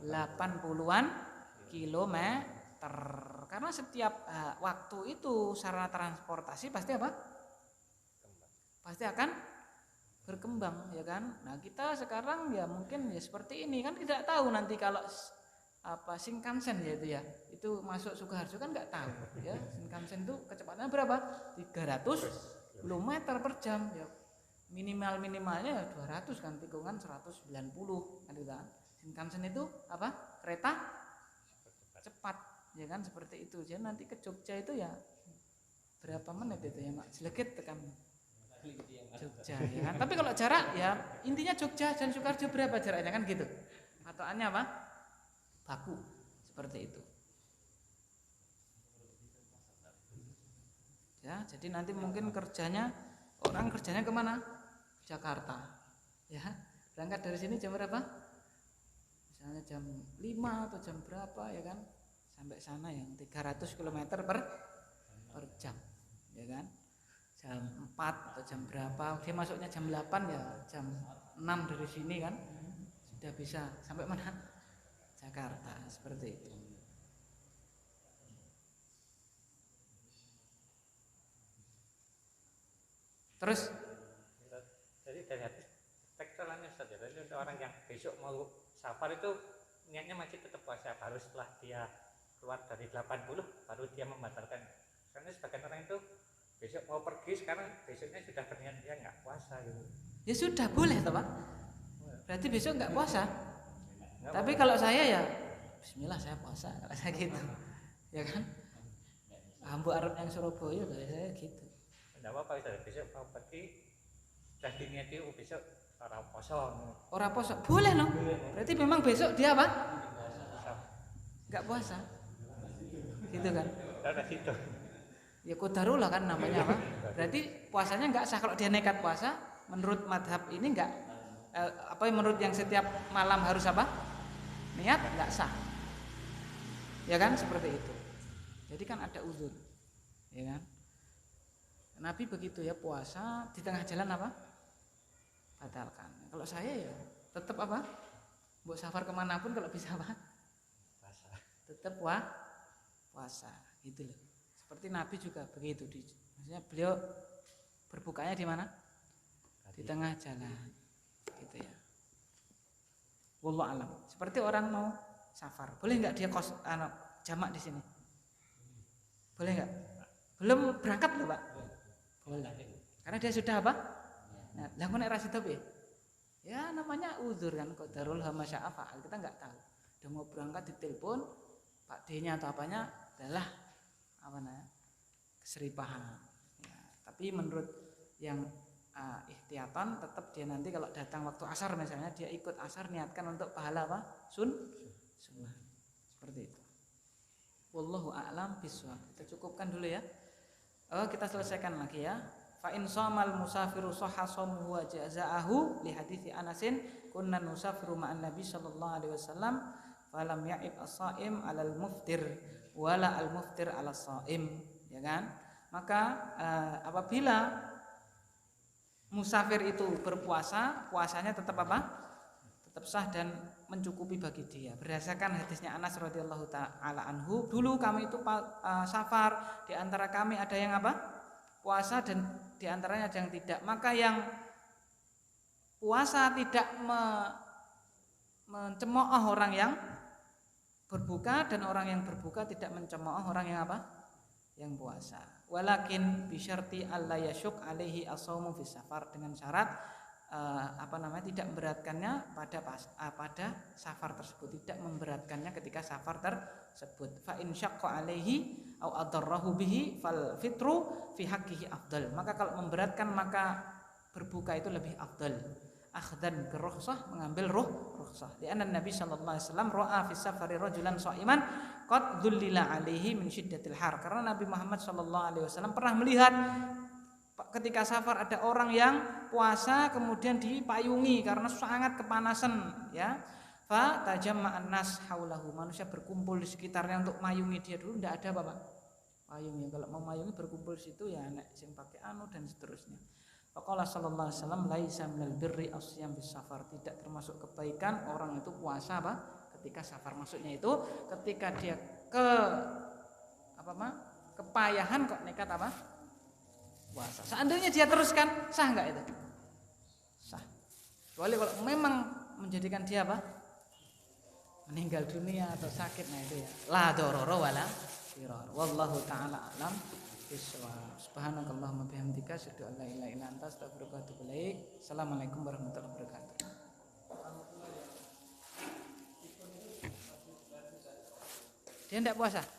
80-an kilometer. Karena setiap waktu itu sarana transportasi pasti apa? pasti akan berkembang, ya kan. Nah kita sekarang ya mungkin ya seperti ini kan, tidak tahu nanti kalau Shinkansen ya itu masuk Sukoharjo kan nggak tahu ya. Shinkansen itu kecepatannya berapa? 300 km per jam ya, minimalnya 200 kan, tikungan 190 kan gitu kan. Shinkansen itu kereta cepat ya kan, seperti itu. Jadi nanti ke Jogja itu ya berapa menit itu ya Mak? Slegit tekan Jogja ya kan. Tapi kalau jarak ya intinya Jogja dan Sukoharjo berapa jaraknya kan gitu. Patokannya baku seperti itu. Ya, jadi nanti mungkin orang kerjanya kemana? Jakarta. Ya, berangkat dari sini jam berapa? Misalnya jam 5 atau jam berapa ya kan? Sampai sana yang 300 km per jam. Ya kan? Jam 4 atau jam berapa? Dia masuknya jam 8 ya, jam 6 dari sini kan. Sudah bisa sampai mana? Jakarta, seperti itu. Terus jadi dari hadis tekstualnya Ustaz ya, jadi orang yang besok mau safar itu niatnya masih tetap puasa, baru setelah dia keluar dari 80 baru dia membatalkan. Karena sebagian orang itu besok mau pergi, sekarang besoknya sudah berniat dia nggak puasa gitu. Ya sudah boleh toh Pak. Berarti besok nggak puasa. Tapi kalau saya ya bismillah saya puasa kalau saya gitu. Ya kan? Ambu Arab yang Surabaya kalau saya gitu. Enggak apa-apa besok mau pergi sudah diniati besok orang poso. Orang poso boleh loh. Berarti memang besok dia apa? Enggak puasa. Gitu kan? Dari situ. Ya qadarullah kan namanya apa? Berarti puasanya enggak sah kalau dia nekat puasa. Menurut madhab ini enggak menurut yang setiap malam harus apa? Niat enggak sah. Ya kan seperti itu. Jadi kan ada uzur. Ya kan? Nabi begitu ya, puasa di tengah jalan apa? Batalkan. Kalau saya ya tetap apa? Buat safar kemanapun kalau bisa apa? Puasa. Tetap puasa. Gitu loh. Seperti Nabi juga begitu. Maksudnya beliau berbukanya di mana? Di tengah jalan. Gitu ya. Wallahu alam. Seperti orang mau safar, boleh nggak dia jamak di sini? Boleh nggak? Belum berangkat loh Pak. Boleh. Karena dia sudah apa? Nah, lakukan erasi tapi ya namanya uzur kan, qadarul hamasya fa'al. Kita nggak tahu. Udah mau berangkat ditelepon Pak D-nya atau apanya adalah keseripahan. Ya, tapi menurut yang ihtiyatan tetap dia nanti kalau datang waktu asar misalnya dia ikut asar niatkan untuk pahala apa? Sunnah. Seperti itu. Wallahu a'lam bishawab. Kita cukupkan dulu ya. Kita selesaikan lagi ya. Fa in shamal musafiru sahha shamuhu wa jazaahu li hadithi Anasin kunna nusafiru ma'an Nabi sallallahu alaihi wasallam falam ya'ib as-shaim 'alal muftir wala al-muftir 'alas shaim, ya kan? Maka apabila musafir itu berpuasa, puasanya tetap apa? Tetap sah dan mencukupi bagi dia. Berdasarkan hadisnya Anas radhiyallahu taala anhu, dulu kami itu safar, di antara kami ada yang apa? Puasa dan di antaranya ada yang tidak. Maka yang puasa tidak mencemooh orang yang berbuka dan orang yang berbuka tidak mencemooh orang yang apa? Yang puasa. Walakin bisyarti alla yasyuk alaihi as-shaumu fi safar, dengan syarat tidak memberatkannya pada safar tersebut, tidak memberatkannya ketika safar tersebut. Fa in syaqqa alaihi au adarrahu bihi fal fitru fi haqqihi afdal. Maka kalau memberatkan maka berbuka itu lebih afdal. Akhdan bi rukhsah, mengambil rukhsah. Di anna Nabi sallallahu alaihi wasallam ra'a fi safari rajulan sha'iman qad dhullila alaihi min syiddatil har. Karena Nabi Muhammad sallallahu alaihi wasallam pernah melihat ketika safar ada orang yang puasa kemudian dipayungi karena sangat kepanasan ya. Fa tajamma'an nas haulahu, manusia berkumpul di sekitarnya untuk mayungi dia. Dulu enggak ada Bapak payungnya. Kalau mau mayungi berkumpul situ ya nek sing pakai dan seterusnya. Faqala sallallahu alaihi wasallam laisa minal birri asyam bis safar, tidak termasuk kebaikan orang itu puasa apa? Ketika safar. Maksudnya itu ketika dia kepayahan kok nekat apa? puasa. Seandainya dia teruskan, sah nggak itu? Sah. Kecuali kalau memang menjadikan dia apa? Meninggal dunia atau sakit, nah itu ya. La dororo wala dirar. Wallahu taala alam bisawab. Subhanakallahumma bihamdika asyhadu an la ilaha illa anta astaghfiruka wa atubu ilaik. Assalamualaikum warahmatullahi wabarakatuh. Dia tidak puasa.